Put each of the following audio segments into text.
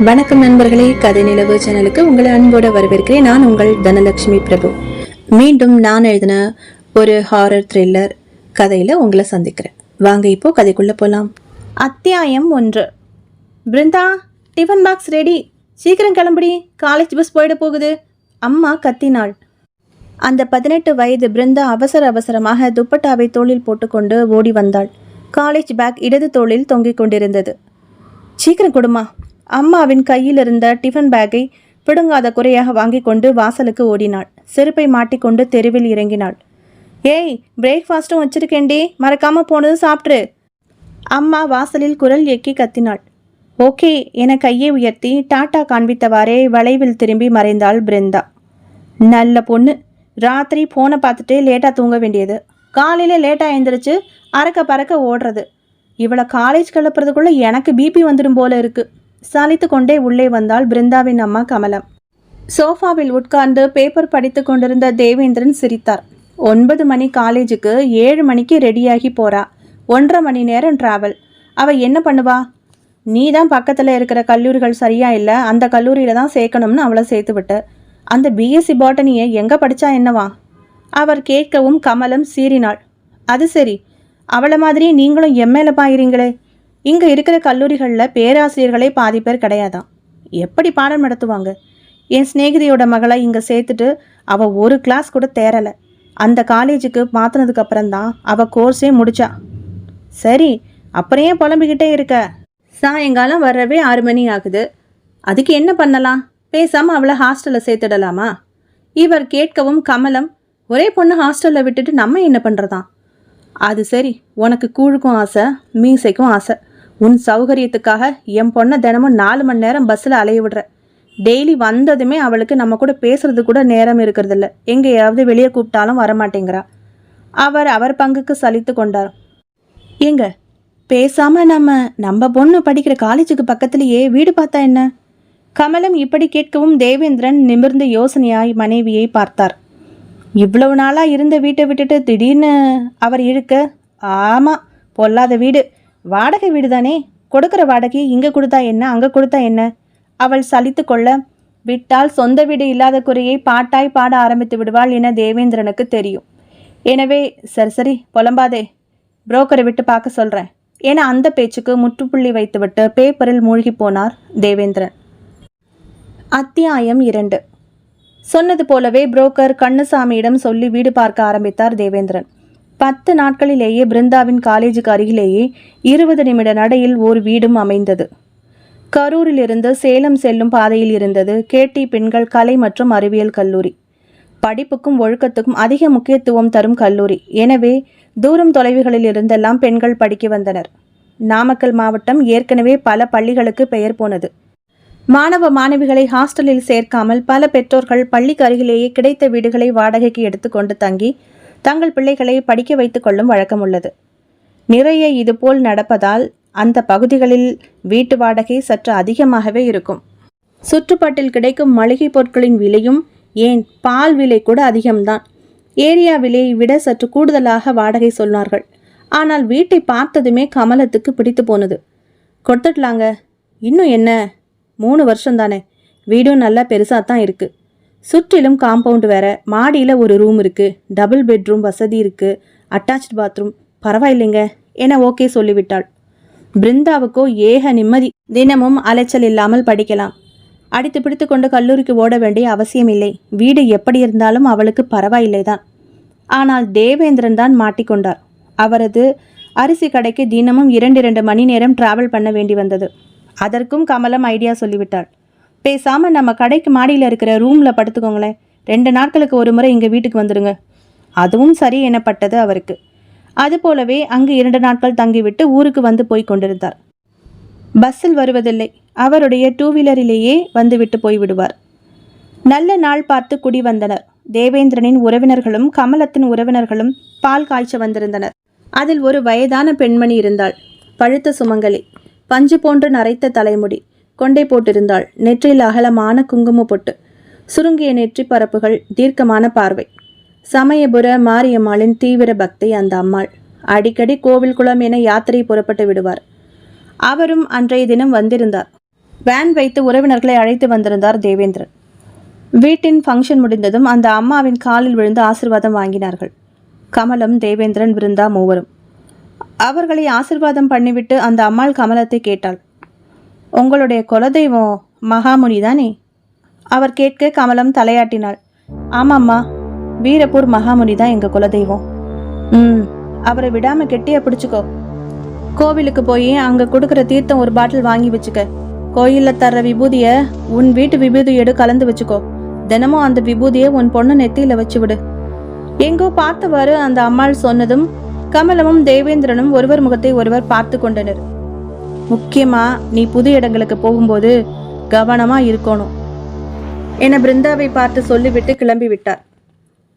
வணக்கம் நண்பர்களே, கதை நிலவு சேனலுக்கு உங்களை அன்போடு வரவேற்கிறேன். நான் உங்கள் தனலட்சுமி பிரபு. மீண்டும் நான் எழுதின ஒரு ஹாரர் த்ரில்லர் கதையில் உங்களை சந்திக்கிறேன். வாங்க இப்போ கதைக்குள்ளே போகலாம். அத்தியாயம் 1. பிருந்தா, டிஃபன் பாக்ஸ் ரெடி, சீக்கிரம் கிளம்புடி, காலேஜ் பஸ் போயிட போகுது, அம்மா கத்தினாள். அந்த 18 வயது பிருந்தா அவசரமாக துப்பட்டாவை தோளில் போட்டுக்கொண்டு ஓடி வந்தாள். காலேஜ் பேக் இடது தோளில் தொங்கிக் கொண்டிருந்தது. சீக்கிரம் கொடுமா. அம்மாவின் கையில் இருந்த டிஃபன் பேக்கை பிடுங்காத குறையாக வாங்கி கொண்டு வாசலுக்கு ஓடினாள். செருப்பை மாட்டிக்கொண்டு தெருவில் இறங்கினாள். ஏய், பிரேக்ஃபாஸ்ட்டும் வச்சிருக்கேண்டி, மறக்காம போனது சாப்பிட்ரு. அம்மா வாசலில் குரல் எக்கி கத்தினாள். ஓகே என கையை உயர்த்தி டாட்டா காண்பித்தவாறே வளைவில் திரும்பி மறைந்தாள் பிருந்தா. நல்ல பொண்ணு. ராத்திரி ஃபோனை பார்த்துட்டு லேட்டாக தூங்க வேண்டியது, காலையில் லேட்டாக எழுந்திரிச்சு அறக்க பறக்க ஓடுறது. இவளை காலேஜ் கிளப்புறதுக்குள்ளே எனக்கு பிபி வந்துடும் போல இருக்கு. சலித்து கொண்டே உள்ளே வந்தாள் பிருந்தாவின் அம்மா கமலம். சோஃபாவில் உட்கார்ந்து பேப்பர் படித்து கொண்டிருந்த தேவேந்திரன் சிரித்தார். 9 மணி காலேஜுக்கு 7 மணிக்கு ரெடியாகி போறா. 1.5 மணி நேரம் டிராவல். அவள் என்ன பண்ணுவா? நீ தான் பக்கத்தில் இருக்கிற கல்லூரிகள் சரியா இல்லை, அந்த கல்லூரியில் தான் சேர்க்கணும்னு அவளை சேர்த்து விட்டு. அந்த பிஎஸ்சி பாட்டனியை எங்கே படித்தா என்னவா? அவர் கேட்கவும் கமலம் சீறினாள். அது சரி, அவளை மாதிரியே நீங்களும் எம்ஏல பாயிறீங்களே. இங்கே இருக்கிற கல்லூரிகளில் பேராசிரியர்களே பாதி பேர் கிடையாதான். எப்படி பாடம் நடத்துவாங்க? என் சிநேகிதியோட மகளை இங்கே சேர்த்துட்டு அவள் ஒரு கிளாஸ் கூட தேரலை. அந்த காலேஜுக்கு மாற்றினதுக்கப்புறம்தான் அவள் கோர்ஸே முடிச்சா. சரி, அப்புறம் ஏன் புலம்பிக்கிட்டே இருக்க? சாயங்காலம் வர்றவே 6 மணி ஆகுது. அதுக்கு என்ன பண்ணலாம்? பேசாமல் அவளை ஹாஸ்டலில் சேர்த்துடலாமா? இவர் கேட்கவும் கமலம், ஒரே பொண்ணு ஹாஸ்டலில் விட்டுட்டு நம்ம என்ன பண்ணுறதான்? அது சரி, உனக்கு கூழுக்கும் ஆசை, மீசைக்கும் ஆசை. உன் சௌகரியத்துக்காக என் பொண்ணை தினமும் 4 மணி நேரம் பஸ்ஸில் அலைய விடுற. டெய்லி வந்ததுமே அவளுக்கு நம்ம கூட பேசுறது கூட நேரம் இருக்கிறதில்ல. எங்கேயாவது வெளியே கூப்பிட்டாலும் வரமாட்டேங்கிறா. அவர் பங்குக்கு சலித்து கொண்டார். ஏங்க, பேசாமல் நம்ம பொண்ணு படிக்கிற காலேஜுக்கு பக்கத்துலேயே வீடு பார்த்தா என்ன? கமலம் இப்படி கேட்கவும் தேவேந்திரன் நிமிர்ந்து யோசனையாய் மனைவியை பார்த்தார். இவ்வளவு நாளாக இருந்த வீட்டை விட்டுட்டு திடீர்னு அவர் இழுக்க, ஆமாம், பொல்லாத வீடு, வாடகை வீடு தானே, கொடுக்குற வாடகை இங்கே கொடுத்தா என்ன, அங்கே கொடுத்தா என்ன? அவள் சலித்து கொள்ள, விட்டால் சொந்த வீடு இல்லாத குறையை பாட்டாய் பாட ஆரம்பித்து விடுவாள் என தேவேந்திரனுக்கு தெரியும். எனவே சரி புலம்பாதே, புரோக்கரை விட்டு பார்க்க சொல்கிறேன் என அந்த பேச்சுக்கு முற்றுப்புள்ளி வைத்துவிட்டு பேப்பரில் மூழ்கி போனார் தேவேந்திரன். அத்தியாயம் 2. சொன்னது போலவே புரோக்கர் கண்ணுசாமியிடம் சொல்லி வீடு பார்க்க ஆரம்பித்தார் தேவேந்திரன். 10 நாட்களிலேயே பிருந்தாவின் காலேஜுக்கு அருகிலேயே 20 நிமிட நடையில் ஒரு வீடும் அமைந்தது. கரூரிலிருந்து சேலம் செல்லும் பாதையில் இருந்தது கேடி பெண்கள் கலை மற்றும் அறிவியல் கல்லூரி. படிப்புக்கும் ஒழுக்கத்துக்கும் அதிக முக்கியத்துவம் தரும் கல்லூரி. எனவே தூரம் தொலைவுகளில் இருந்தெல்லாம் பெண்கள் படிக்க வந்தனர். நாமக்கல் மாவட்டம் ஏற்கனவே பல பள்ளிகளுக்கு பெயர் போனது. மாணவ மாணவிகளை ஹாஸ்டலில் சேர்க்காமல் பல பெற்றோர்கள் பள்ளிக்கு அருகிலேயே கிடைத்த வீடுகளை வாடகைக்கு எடுத்துக்கொண்டு தங்கி தங்கள் பிள்ளைகளை படிக்க வைத்துக் கொள்ளும் வழக்கம் உள்ளது. நிறைய இதுபோல் நடப்பதால் அந்த பகுதிகளில் வீட்டு வாடகை சற்று அதிகமாகவே இருக்கும். சுற்றுப்பாட்டில் கிடைக்கும் மளிகை பொருட்களின் விலையும், ஏன் பால் விலை கூட அதிகம்தான். ஏரியா விலையை விட சற்று கூடுதலாக வாடகை சொன்னார்கள். ஆனால் வீட்டை பார்த்ததுமே கமலத்துக்கு பிடித்து போனது. கொடுத்துடலாங்க, இன்னும் என்ன, 3 வருஷம் தானே, வீடும் நல்லா பெருசாக தான் இருக்குது. சுற்றிலும் காம்பவுண்டு வேற, மாடியில் ஒரு ரூம் இருக்குது, டபுள் பெட்ரூம் வசதி இருக்குது, அட்டாச்ட் பாத்ரூம், பரவாயில்லைங்க என ஓகே சொல்லிவிட்டாள். பிருந்தாவுக்கோ ஏக நிம்மதி. தினமும் அலைச்சல் இல்லாமல் படிக்கலாம். அடித்து பிடித்து கொண்டு கல்லூரிக்கு ஓட வேண்டிய அவசியம் இல்லை. வீடு எப்படி இருந்தாலும் அவளுக்கு பரவாயில்லை தான். ஆனால் தேவேந்திரன் தான் மாட்டிக்கொண்டார். அவரது அரிசி கடைக்கு தினமும் 2 மணி நேரம் டிராவல் பண்ண வேண்டி வந்தது. அதற்கும் கமலம் ஐடியா சொல்லிவிட்டாள். பேசாமல் நம்ம கடைக்கு மாடியில் இருக்கிற ரூமில் படுத்துக்கோங்களேன், 2 நாட்களுக்கு ஒரு முறை இங்கே வீட்டுக்கு வந்துடுங்க. அதுவும் சரி எனப்பட்டது அவருக்கு. அதுபோலவே அங்கு 2 நாட்கள் தங்கிவிட்டு ஊருக்கு வந்து போய் கொண்டிருந்தார். பஸ்ஸில் வருவதில்லை, அவருடைய 2 வீலரிலேயே வந்துவிட்டு போய்விடுவார். நல்ல நாள் பார்த்து குடி வந்தனர். தேவேந்திரனின் உறவினர்களும் கமலத்தின் உறவினர்களும் பால் காய்ச்ச வந்திருந்தனர். அதில் ஒரு வயதான பெண்மணி இருந்தாள். பழுத்த சுமங்கலி, பஞ்சு போன்று நரைத்த தலைமுடி, கொண்டை போட்டிருந்தாள். நெற்றியில் அகலமான குங்கும பொட்டு, சுருங்கிய நெற்றி பரப்புகள், தீர்க்கமான பார்வை. சமயபுர மாரியம்மாளின் தீவிர பக்தி அந்த அம்மாள். அடிக்கடி கோவில் குளம் என யாத்திரை புறப்பட்டு விடுவார். அவரும் அன்றைய தினம் வந்திருந்தார். வேன் வைத்து உறவினர்களை அழைத்து வந்திருந்தார் தேவேந்திரன். வீட்டின் ஃபங்க்ஷன் முடிந்ததும் அந்த அம்மாவின் காலில் விழுந்து ஆசிர்வாதம் வாங்கினார்கள். கமலம், தேவேந்திரன், பிருந்தா மூவரும். அவர்களை ஆசிர்வாதம் பண்ணிவிட்டு அந்த அம்மாள் கமலத்தை கேட்டாள். உங்களுடைய குலதெய்வம் மகாமுனி தானே? அவர் கேட்க கமலம் தலையாட்டினாள். ஆமாம்மா, வீரப்பூர் மகாமுனி தான் எங்கள் குலதெய்வம். அவரை விடாமல் கெட்டியாக பிடிச்சிக்கோ. கோவிலுக்கு போய் அங்கே கொடுக்குற தீர்த்தம் ஒரு பாட்டில் வாங்கி வச்சுக்க. கோயிலில் தர்ற விபூதியை உன் வீட்டு விபூதியோடு கலந்து வச்சுக்கோ. தினமும் அந்த விபூதியை உன் பொண்ணு நெத்தியில் வச்சு விடு. எங்கோ பார்த்தவாறு அந்த அம்மாள் சொன்னதும் கமலமும் தேவேந்திரனும் ஒருவர் முகத்தை ஒருவர் பார்த்து கொண்டனர். முக்கியமா நீ புது இடங்களுக்கு போகும்போது கவனமா இருக்கணும் என பிருந்தாவை பார்த்து சொல்லிவிட்டு கிளம்பி விட்டார்.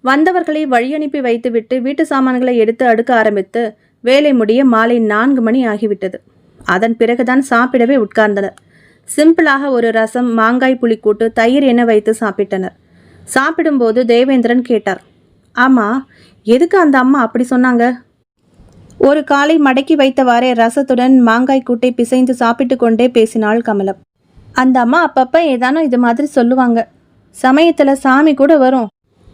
வந்தவர்களை வழியனுப்பி வைத்துவிட்டு வீட்டு சாமான்களை எடுத்து அடுக்க ஆரம்பித்து வேலை முடிய மாலை 4 மணி ஆகிவிட்டது. அதன் பிறகுதான் சாப்பிடவே உட்கார்ந்தனர். சிம்பிளாக ஒரு ரசம், மாங்காய் புளிக்கூட்டு, தயிர் என வைத்து சாப்பிட்டனர். சாப்பிடும்போது தேவேந்திரன் கேட்டார், ஆமா, எதுக்கு அந்த அம்மா அப்படி சொன்னாங்க? ஒரு காலை மடக்கி வைத்தவாறே ரசத்துடன் மாங்காய் கூட்டை பிசைந்து சாப்பிட்டு கொண்டே பேசினாள் கமலம். அந்த அம்மா அப்பப்ப ஏதானோ இது மாதிரி சொல்லுவாங்க. சமயத்துல சாமி கூட வரும்.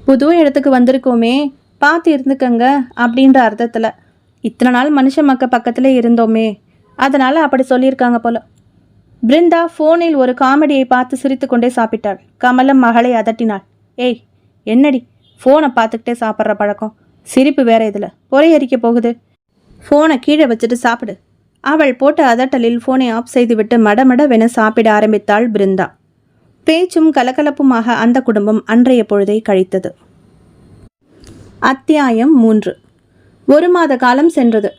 புது இடத்துக்கு வந்திருக்கோமே, பார்த்து இருந்துக்கங்க அப்படின்ற அர்த்தத்துல. இத்தனை நாள் மனுஷ மக்க பக்கத்துல இருந்தோமே, அதனால அப்படி சொல்லியிருக்காங்க போல. பிருந்தா ஃபோனில் ஒரு காமெடியை பார்த்து சிரித்து கொண்டே சாப்பிட்டாள். கமலம் மகளை அதட்டினாள். ஏய், என்னடி ஃபோனை பார்த்துக்கிட்டே சாப்பிட்ற பழக்கம்? சிரிப்பு வேற இதில் பொறையரிக்க போகுது. ஃபோனை கீழே வச்சுட்டு சாப்பிடு. அவள் போட்ட அதட்டலில் ஃபோனை ஆஃப் செய்துவிட்டு மடமடவென சாப்பிட ஆரம்பித்தாள் பிருந்தா. பேச்சும் கலகலப்புமாக அந்த குடும்பம் அன்றைய பொழுதை கழித்தது. அத்தியாயம் 3. 1 மாத காலம் சென்றது.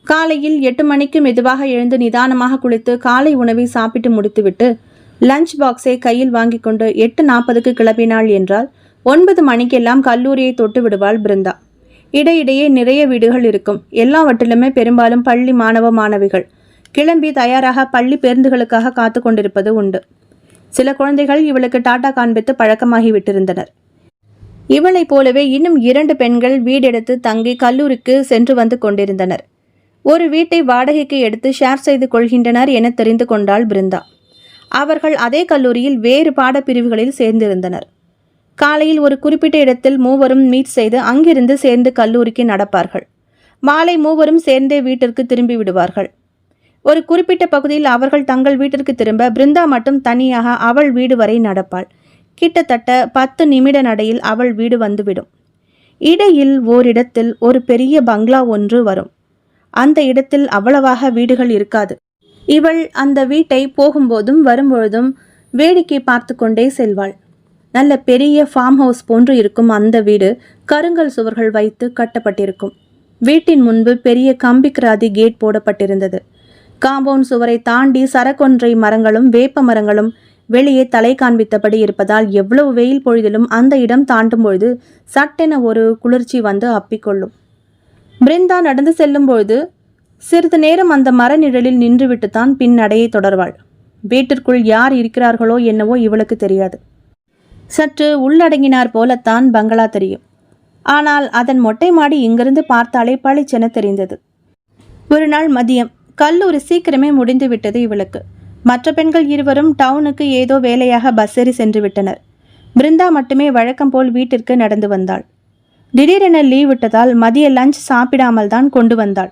காலையில் 8 மணிக்கு மெதுவாக எழுந்து நிதானமாக குளித்து காலை உணவை சாப்பிட்டு முடித்துவிட்டு லஞ்ச் பாக்ஸை கையில் வாங்கி கொண்டு 8:40க்கு கிளம்பினாள் என்றால் 9 மணிக்கெல்லாம் கல்லூரியை தொட்டு விடுவாள் பிருந்தா. இடையிடையே நிறைய வீடுகள் இருக்கும். எல்லாவற்றிலுமே பெரும்பாலும் பள்ளி மாணவ மாணவிகள் கிளம்பி தயாராக பள்ளி பேருந்துகளுக்காக காத்து கொண்டிருப்பது உண்டு. சில குழந்தைகள் இவளுக்கு டாட்டா காண்பித்து பழக்கமாகி விட்டிருந்தனர். இவளைப் போலவே இன்னும் 2 பெண்கள் வீடெடுத்து தங்கி கல்லூரிக்கு சென்று வந்து கொண்டிருந்தனர். ஒரு வீட்டை வாடகைக்கு எடுத்து ஷேர் செய்து கொள்கின்றனர் என தெரிந்து கொண்டாள் பிருந்தா. அவர்கள் அதே கல்லூரியில் வேறு பாடப்பிரிவுகளில் சேர்ந்திருந்தனர். காலையில் ஒரு குறிப்பிட்ட இடத்தில் மூவரும் மீட் செய்து அங்கிருந்து சேர்ந்து கல்லூரிக்கு நடப்பார்கள். மாலை மூவரும் சேர்ந்தே வீட்டிற்கு திரும்பி விடுவார்கள். ஒரு குறிப்பிட்ட பகுதியில் அவர்கள் தங்கள் வீட்டிற்கு திரும்ப பிருந்தா மட்டும் தனியாக அவள் வீடு வரை நடப்பாள். கிட்டத்தட்ட 10 நிமிட நடையில் அவள் வீடு வந்துவிடும். இடையில் ஓரிடத்தில் ஒரு பெரிய பங்களா ஒன்று வரும். அந்த இடத்தில் அவ்வளவாக வீடுகள் இருக்காது. இவள் அந்த வீட்டை போகும்போதும் வரும்பொழுதும் வேடிக்கை பார்த்து கொண்டே செல்வாள். நல்ல பெரிய ஃபார்ம் ஹவுஸ் போன்று இருக்கும் அந்த வீடு கருங்கல் சுவர்கள் வைத்து கட்டப்பட்டிருக்கும். வீட்டின் முன்பு பெரிய கம்பிக்கிராதி கேட் போடப்பட்டிருந்தது. காம்பவுண்ட் சுவரை தாண்டி சரக்கொன்றை மரங்களும் வேப்ப மரங்களும் வெளியே தலை காண்பித்தபடி இருப்பதால் எவ்வளவு வெயில் பொழுதிலும் அந்த இடம் தாண்டும் பொழுது சட்டென ஒரு குளிர்ச்சி வந்து அப்பிக்கொள்ளும். பிருந்தா நடந்து செல்லும் பொழுது சிறிது நேரம் அந்த மர நிழலில் நின்றுவிட்டுத்தான் பின் நடையை தொடர்வாள். வீட்டிற்குள் யார் இருக்கிறார்களோ என்னவோ இவளுக்கு தெரியாது. சற்று உள்ளடங்கினார் போலத்தான் பங்களா தெரியும். ஆனால் அதன் மொட்டை மாடி இங்கிருந்து பார்த்தாலே பளிச்சென தெரிந்தது. ஒரு நாள் மதியம் கல்லூரி சீக்கிரமே முடிந்து விட்டது இவளுக்கு. மற்ற பெண்கள் இருவரும் டவுனுக்கு ஏதோ வேலையாக பஸ் ஏறி சென்று விட்டனர். பிருந்தா மட்டுமே வழக்கம் போல் வீட்டிற்கு நடந்து வந்தாள். திடீரென லீவ் விட்டதால் மதிய லஞ்ச் சாப்பிடாமல் தான் கொண்டு வந்தாள்.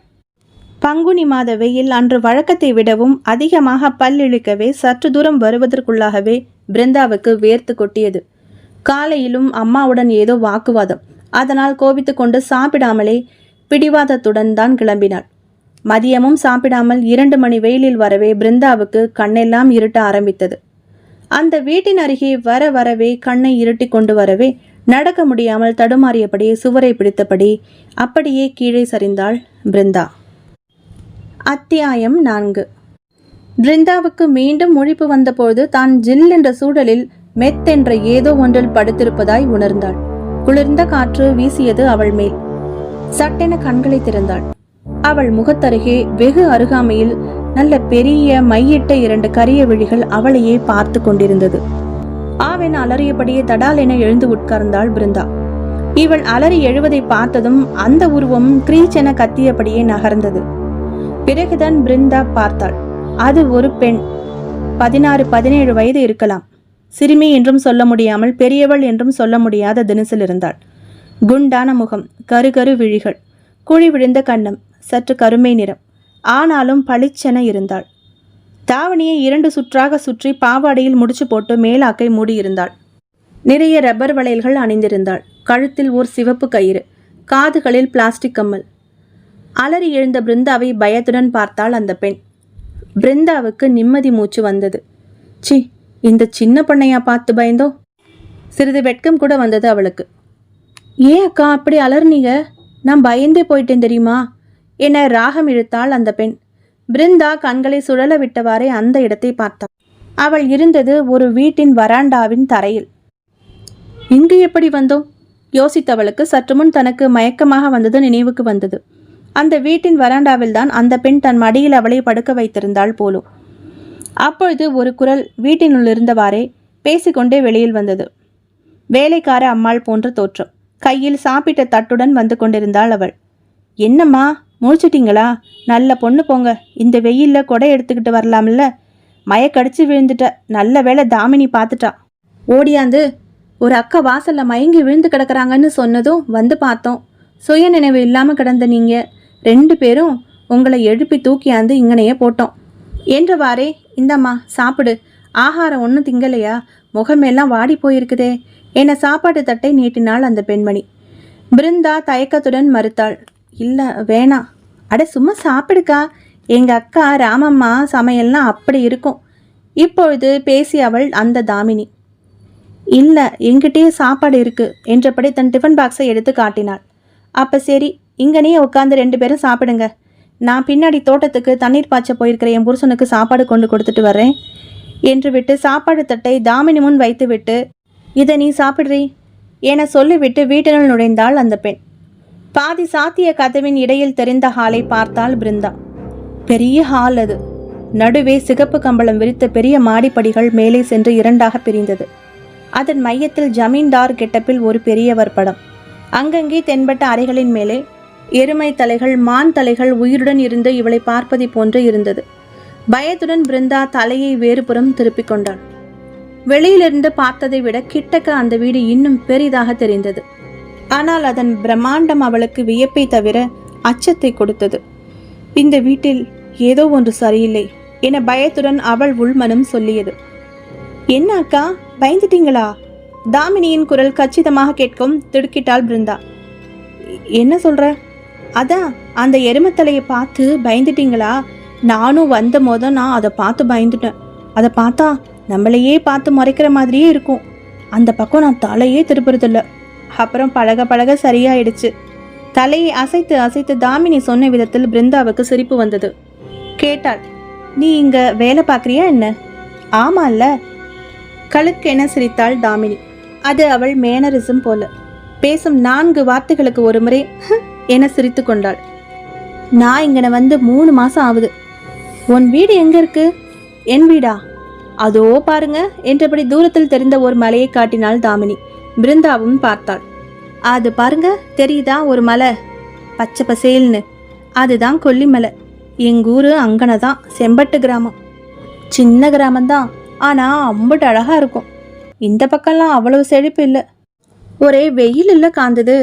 பங்குனி மாத வெயில் அன்று வழக்கத்தை விடவும் அதிகமாக பல்லிழுக்கவே சற்று தூரம் வருவதற்குள்ளாகவே பிருந்தாவுக்கு வேர்த்து கொட்டியது. காலையிலும் அம்மாவுடன் ஏதோ வாக்குவாதம். அதனால் கோபித்து கொண்டு சாப்பிடாமலே பிடிவாதத்துடன் தான் கிளம்பினாள். மதியமும் சாப்பிடாமல் 2 மணி வெயிலில் வரவே பிருந்தாவுக்கு கண்ணெல்லாம் இருட்ட ஆரம்பித்தது. அந்த வீட்டின் அருகே வர வரவே கண்ணை இருட்டி கொண்டு வரவே நடக்க முடியாமல் தடுமாறியபடி சுவரை பிடித்தபடி அப்படியே கீழே சரிந்தாள் பிருந்தா. அத்தியாயம் 4. பிருந்தாவுக்கு மீண்டும் முழிப்பு வந்தபோது தான் ஜில் என்ற சூழலில் மெத்தென்ற ஏதோ ஒன்றில் படுத்திருப்பதாய் உணர்ந்தாள். குளிர்ந்த காற்று வீசியது அவள் மேல். சட்டென கண்களை திறந்தாள். அவள் முகத்தருகே வெகு அருகாமையில் நல்ல பெரிய மையிட்ட 2 கரிய விழிகள் அவளையே பார்த்து கொண்டிருந்தது. ஆவென அலறியபடியே தடால் என எழுந்து உட்கார்ந்தாள் பிருந்தா. இவள் அலறி எழுவதை பார்த்ததும் அந்த உருவம் கிரீச்சென கத்தியபடியே நகர்ந்தது. பிறகுதான் பிருந்தா பார்த்தாள். அது ஒரு பெண். 16, 17 வயது இருக்கலாம். சிறுமி என்றும் சொல்ல முடியாமல் பெரியவள் என்றும் சொல்ல முடியாத தினசில் இருந்தாள். குண்டான முகம், கருகரு விழிகள், குழி விழுந்த கன்னம், சற்று கருமை நிறம். ஆனாலும் பளிச்சென இருந்தாள். தாவணியை 2 சுற்றாக சுற்றி பாவாடையில் முடிச்சு போட்டு மேலாக்கை மூடியிருந்தாள். நிறைய ரப்பர் வளையல்கள் அணிந்திருந்தாள். கழுத்தில் ஓர் சிவப்பு கயிறு, காதுகளில் பிளாஸ்டிக் கம்மல். அலறி எழுந்த பிருந்தாவை பயத்துடன் பார்த்தாள் அந்த பெண். பிருந்தாவுக்கு நிம்மதி மூச்சு வந்தது. சி, இந்த சின்ன பொண்ணையா பார்த்து பயந்தோ? சிறிது வெட்கம் கூட வந்தது அவளுக்கு. ஏன் அக்கா அப்படி அலர்னீங்க? நான் பயந்தே போயிட்டேன் தெரியுமா என ராகம் இழுத்தாள் அந்த பெண். பிருந்தா கண்களை சுழல விட்டவாறே அந்த இடத்தை பார்த்தாள். அவள் இருந்தது ஒரு வீட்டின் வராண்டாவின் தரையில். இங்கு எப்படி வந்தோம் யோசித்தவளுக்கு சற்று முன் தனக்கு மயக்கமாக வந்தது நினைவுக்கு வந்தது. அந்த வீட்டின் வராண்டாவில்தான் அந்த பெண் தன் மடியில் அவளை படுக்க வைத்திருந்தாள் போலும். அப்பொழுது ஒரு குரல் வீட்டினுள் இருந்தவாறே பேசிக்கொண்டே வெளியில் வந்தது. வேலைக்கார அம்மாள் போன்ற தோற்றம். கையில் சாப்பிட்ட தட்டுடன் வந்து கொண்டிருந்தாள் அவள். என்னம்மா, முழிச்சிட்டிங்களா? நல்ல பொண்ணு போங்க. இந்த வெயில்ல கொடை எடுத்துக்கிட்டு வரலாம்ல. மயக்கடிச்சு விழுந்துட்ட. நல்ல வேளை தாமினி பார்த்துட்டா. ஓடியாந்து ஒரு அக்கா வாசல்ல மயங்கி விழுந்து கிடக்குறாங்கன்னு சொன்னதும் வந்து பார்த்தோம். சுய நினைவு இல்லாமல் கிடந்த நீங்க 2 பேரும் உங்களை எழுப்பி தூக்கியாந்து இங்கனையே போட்டோம் என்றவாறே, இந்தம்மா சாப்பிடு. ஆகாரம் ஒன்றும் திங்கலையா? முகமெல்லாம் வாடி போயிருக்குதே என சாப்பாட்டு தட்டை நீட்டினாள் அந்த பெண்மணி. பிருந்தா தயக்கத்துடன் மறுத்தாள். இல்லை வேணாம். அட சும்மா சாப்பிடுக்கா. எங்கள் அக்கா ராமம்மா சமையல்லாம் அப்படி இருக்கும். இப்பொழுது பேசி அவள் அந்த தாமினி. இல்லை, எங்கிட்டயே சாப்பாடு இருக்குது என்றபடி தன் டிஃபன் பாக்ஸை எடுத்து காட்டினாள். அப்போ சரி, இங்கனே உட்காந்து 2 பேரும் சாப்பிடுங்க. நான் பின்னாடி தோட்டத்துக்கு தண்ணீர் பாய்ச்ச போயிருக்கிற என் புருஷனுக்கு சாப்பாடு கொண்டு கொடுத்துட்டு வர்றேன் என்று விட்டு சாப்பாடு தட்டை தாமினி முன் வைத்து விட்டு, இதை நீ சாப்பிட்றீ என சொல்லிவிட்டு வீட்டினுள் நுழைந்தாள் அந்த பெண். பாதி சாத்திய கதவின் இடையில் தெரிந்த ஹாலை பார்த்தாள் பிருந்தா. பெரிய ஹால் அது. நடுவே சிகப்பு கம்பளம் விரித்த பெரிய மாடிப்படிகள் மேலே சென்று 2ஆக பிரிந்தது. அதன் மையத்தில் ஜமீன்தார் கெட்டப்பில் ஒரு பெரியவர் படம். அங்கங்கே தென்பட்ட அறைகளின் மேலே எருமை தலைகள், மான் தலைகள் உயிருடன் இருந்து இவளை பார்ப்பதை போன்று இருந்தது. பயத்துடன் பிருந்தா தலையை வேறுபுறம் திருப்பிக் கொண்டாள். வெளியிலிருந்து பார்த்ததை விட கிட்டக்க அந்த வீடு இன்னும் பெரிதாக தெரிந்தது. ஆனால் அதன் பிரம்மாண்டம் அவளுக்கு வியப்பை தவிர அச்சத்தை கொடுத்தது. இந்த வீட்டில் ஏதோ ஒன்று சரியில்லை என பயத்துடன் அவள் உள்மனம் சொல்லியது. என்ன அக்கா, பயந்துட்டீங்களா? தாமினியின் குரல் கச்சிதமாக கேட்கும். திடுக்கிட்டாள் பிருந்தா. என்ன சொல்ற? அதான் அந்த எருமத்தலையை பார்த்து பயந்துட்டீங்களா? நானும் வந்த போத நான் அதை பார்த்து பயந்துட்டேன். அதை பார்த்தா நம்மளையே பார்த்து முறைக்கிற மாதிரியே இருக்கும். அந்த பக்கம் நான் தலையே திருப்புறதில்ல. அப்புறம் பழக பழக சரியாயிடுச்சு. தலையை அசைத்து அசைத்து தாமினி சொன்ன விதத்தில் பிருந்தாவுக்கு சிரிப்பு வந்தது. கேட்டாள், நீ இங்க வேலை பார்க்குறியா என்ன? ஆமால்ல. கழுக்கென சிரித்தாள் தாமினி. அது அவள் மேனரிசம் போல. பேசும் 4 வார்த்தைகளுக்கு ஒரு முறை என சிரித்து கொண்டாள். நான் இங்கன வந்து 3 மாசம் ஆகுது. உன் வீடு எங்க இருக்கு? என் வீடா? அதோ பாருங்க என்றபடி தூரத்தில் தெரிந்த ஒரு மலையை காட்டினாள் தாமினி. பிருந்தாவும் பார்த்தாள். அது பாருங்க, தெரியுதா ஒரு மலை, பச்சை பசேல்னு? அதுதான் கொல்லிமலை. எங்கூரு அங்கனதான், செம்பட்டு கிராமம். சின்ன கிராமம்தான், ஆனா அம்பட்டு அழகா இருக்கும். இந்த பக்கம்லாம் அவ்வளவு செழிப்பு இல்லை. ஒரே வெயில் இல்லை காந்தது.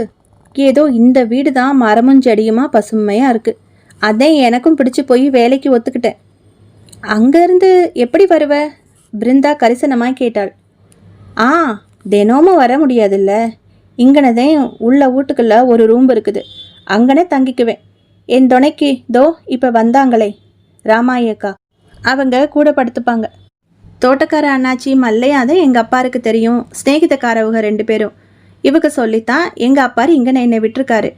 ஏதோ இந்த வீடு தான் மரமும் செடியுமா பசுமையாக இருக்குது. அதான் எனக்கும் பிடிச்சி போய் வேலைக்கு ஒத்துக்கிட்டேன். அங்கேருந்து எப்படி வருவ? பிருந்தா கரிசனமாய் கேட்டாள். ஆ, தினமும் வர முடியாதுல்ல. இங்கனதான் உள்ள வீட்டுக்குள்ள ஒரு ரூம் இருக்குது, அங்கனே தங்கிக்குவேன். என் துணைக்கு தோ இப்போ வந்தாங்களே ராமாயக்கா, அவங்க கூட படுத்துப்பாங்க. தோட்டக்கார அண்ணாச்சி மல்லையா தான் எங்கள் அப்பாருக்கு தெரியும். ஸ்நேகிதக்காரவங்க 2 பேரும். இவங்க சொல்லித்தான் எங்கள் அப்பாரு இங்கே என்னை விட்டுருக்காரு.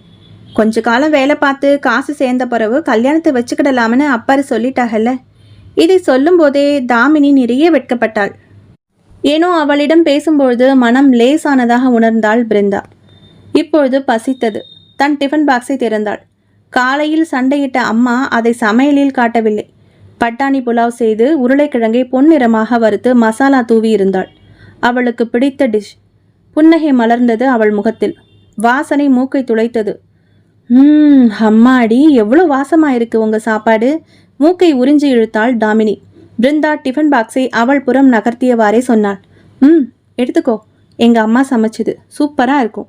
கொஞ்ச காலம் வேலை பார்த்து காசு சேர்ந்த பிறகு கல்யாணத்தை வச்சுக்கிடலாம்னு அப்பாரு சொல்லிட்டாகல்ல. இதை சொல்லும் போதே தாமினி நிறைய வெட்கப்பட்டாள். ஏனோ அவளிடம் பேசும்பொழுது மனம் லேசானதாக உணர்ந்தாள் பிருந்தா. இப்பொழுது பசித்தது. தன் டிஃபன் பாக்ஸை திறந்தாள். காலையில் சண்டையிட்ட அம்மா அதை சமையலில் காட்டவில்லை. பட்டாணி புலாவ் செய்து உருளைக்கிழங்கை பொன்னிறமாக வறுத்து மசாலா தூவி இருந்தாள். அவளுக்கு பிடித்த டிஷ். புன்னகை மலர்ந்தது அவள் முகத்தில். வாசனை மூக்கை துளைத்தது. அம்மாடி, எவ்வளோ வாசமாக இருக்கு உங்கள் சாப்பாடு. மூக்கை உறிஞ்சி இழுத்தாள் தாமினி. பிருந்தா டிஃபன் பாக்ஸை அவள் புறம் நகர்த்தியவாறே சொன்னாள். எடுத்துக்கோ, எங்கள் அம்மா சமைச்சது சூப்பராக இருக்கும்.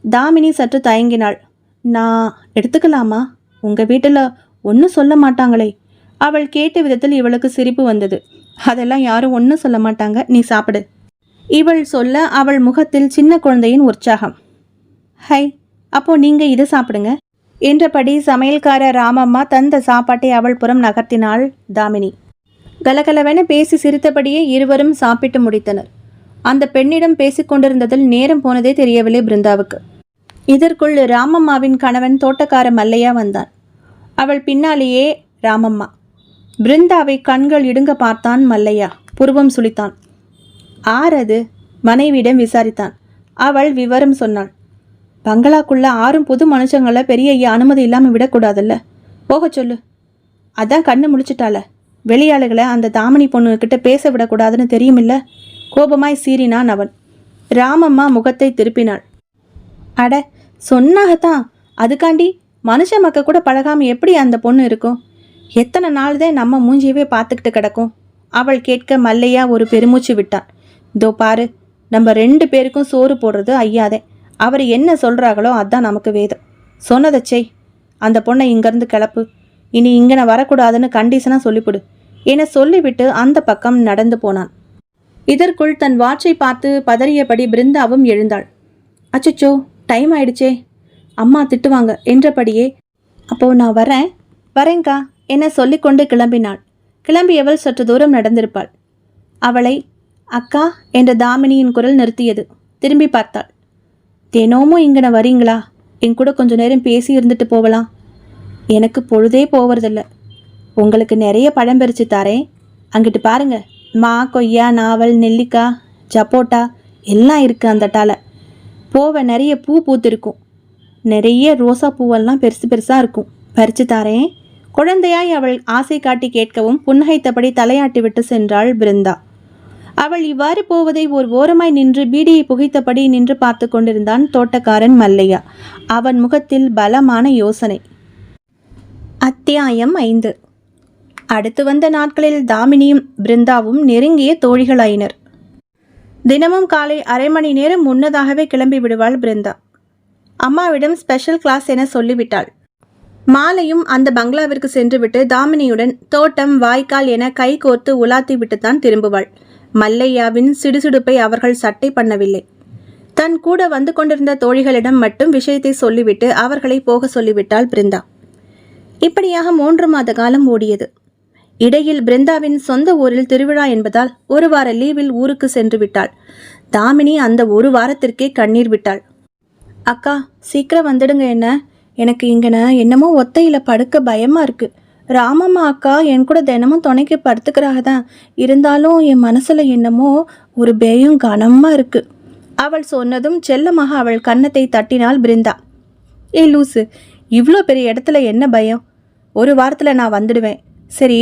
தாமினி சற்று தயங்கினாள். நான் எடுத்துக்கலாமா? உங்கள் வீட்டில் ஒன்றும் சொல்ல மாட்டாங்களே. அவள் கேட்ட விதத்தில் இவளுக்கு சிரிப்பு வந்தது. அதெல்லாம் யாரும் ஒன்றும் சொல்ல மாட்டாங்க, நீ சாப்பிடு. இவள் சொல்ல அவள் முகத்தில் சின்ன குழந்தையின் உற்சாகம். ஹை, அப்போ நீங்க இதை சாப்பிடுங்க என்றபடி சமையல்கார ராமம்மா தந்த சாப்பாட்டை அவள் புறம் நகர்த்தினாள் தாமினி. கலகலவென பேசி சிரித்தபடியே இருவரும் சாப்பிட்டு முடித்தனர். அந்த பெண்ணிடம் பேசிக்கொண்டிருந்ததில் நேரம் போனதே தெரியவில்லை பிருந்தாவுக்கு. இதற்குள் ராமம்மாவின் கணவன் தோட்டக்கார மல்லையா வந்தான். அவள் பின்னாலேயே ராமம்மா. பிருந்தாவை கண்கள் இடுங்க பார்த்தான் மல்லையா. புருவம் சுளித்தான். ஆறது? மனைவியிடம் விசாரித்தான். அவள் விவரம் சொன்னாள். பங்களாக்குள்ள 6 புது மனுஷங்களை பெரிய ஐயா அனுமதி இல்லாமல் விடக்கூடாதுல்ல, போக சொல்லு. அதான் கண்ணு முழிச்சிட்டால. வெளியாளுகளை அந்த தாமினி பொண்ணுக்கிட்ட பேச விடக்கூடாதுன்னு தெரியுமில்ல. கோபமாய் சீறினான் அவன். ராமம்மா முகத்தை திருப்பினாள். அட, சொன்னாகத்தான். அதுக்காண்டி மனுஷ மக்க கூட பழகாம எப்படி அந்த பொண்ணு இருக்கும்? எத்தனை நாள் தான் நம்ம மூஞ்சியவே பார்த்துக்கிட்டு கிடக்கும்? அவள் கேட்க மல்லையா ஒரு பெருமூச்சு விட்டான். இதோ பாரு, நம்ம 2 பேருக்கும் சோறு போடுறது ஐயாதே. அவர் என்ன சொல்கிறாங்களோ அதான் நமக்கு வேதம். சொன்னதை செய். அந்த பொண்ணை இங்கேருந்து கிளப்பு. இனி இங்கன வரக்கூடாதுன்னு கண்டிஷனாக சொல்லிவிடு என சொல்லிவிட்டு அந்த பக்கம் நடந்து போனான். இதற்குள் தன் வாட்சை பார்த்து பதறியபடி பிருந்தாவும் எழுந்தாள். அச்சச்சோ, டைம் ஆயிடுச்சே, அம்மா திட்டுவாங்க என்றபடியே அப்போ நான் வரேங்க்கா என சொல்லிக்கொண்டு கிளம்பினாள். கிளம்பியவள் சற்று தூரம் நடந்திருப்பாள். அவளை அக்கா என்ற தாமினியின் குரல் நிறுத்தியது. திரும்பி பார்த்தாள். தினமும் இங்கன வரீங்களா? என் கூட கொஞ்ச நேரம் பேசி இருந்துட்டு போகலாம். எனக்கு பொழுதே போவதில்லை. உங்களுக்கு நிறைய பழம் பறிச்சு தாரேன். அங்கிட்டு பாருங்க, மா, கொய்யா, நாவல், நெல்லிக்காய், சப்போட்டா எல்லாம் இருக்குது. அந்த டால போவ நிறைய பூ பூத்திருக்கும். நிறைய ரோசா பூவெல்லாம் பெருசு பெருசாக இருக்கும். பறிச்சு தாரேன். குழந்தையாய் அவள் ஆசை காட்டி கேட்கவும் புன்னகைத்தபடி தலையாட்டி விட்டு சென்றாள் பிருந்தா. அவள் இவ்வாறு போவதை ஒரு ஓரமாய் நின்று பீடியை புகைத்தபடி நின்று பார்த்து கொண்டிருந்தான் தோட்டக்காரன் மல்லையா. அவன் முகத்தில் பலமான யோசனை. அத்தியாயம் 5. அடுத்து வந்த நாட்களில் தாமினியும் பிருந்தாவும் நெருங்கிய தோழிகளாயினர். தினமும் காலை அரை மணி நேரம் முன்னதாகவே கிளம்பி விடுவாள் பிருந்தா. அம்மாவிடம் ஸ்பெஷல் கிளாஸ் என சொல்லிவிட்டாள். மாலையும் அந்த பங்களாவிற்கு சென்றுவிட்டு தாமினியுடன் தோட்டம், வாய்க்கால் என கை கோர்த்து உலாத்தி விட்டுத்தான் திரும்புவாள். மல்லையாவின் சிடுசிடுப்பை அவர்கள் சட்டை பண்ணவில்லை. தன் கூட வந்து கொண்டிருந்த தோழிகளிடம் மட்டும் விஷயத்தை சொல்லிவிட்டு அவர்களை போக சொல்லிவிட்டாள் பிருந்தா. இப்படியாக 3 மாத காலம் ஓடியது. இடையில் பிருந்தாவின் சொந்த ஊரில் திருவிழா என்பதால் 1 வார லீவில் ஊருக்கு சென்று விட்டாள். தாமினி அந்த 1 வாரத்திற்கே கண்ணீர் விட்டாள். அக்கா, சீக்கிரம் வந்துடுங்க. எனக்கு இங்கன என்னமோ ஒத்தையில் படுக்க பயமாக இருக்குது. ராமம்மா அக்கா என் கூட தினமும் துணைக்கு படுத்துக்கிறாக தான். இருந்தாலும் என் மனசில் என்னமோ ஒரு பயம் கனமாக இருக்குது. அவள் சொன்னதும் செல்லமாக அவள் கன்னத்தை தட்டினாள் பிருந்தா. ஏ லூசு, இவ்வளோ பெரிய இடத்துல என்ன பயம்? 1 வாரத்தில் நான் வந்துடுவேன். சரி,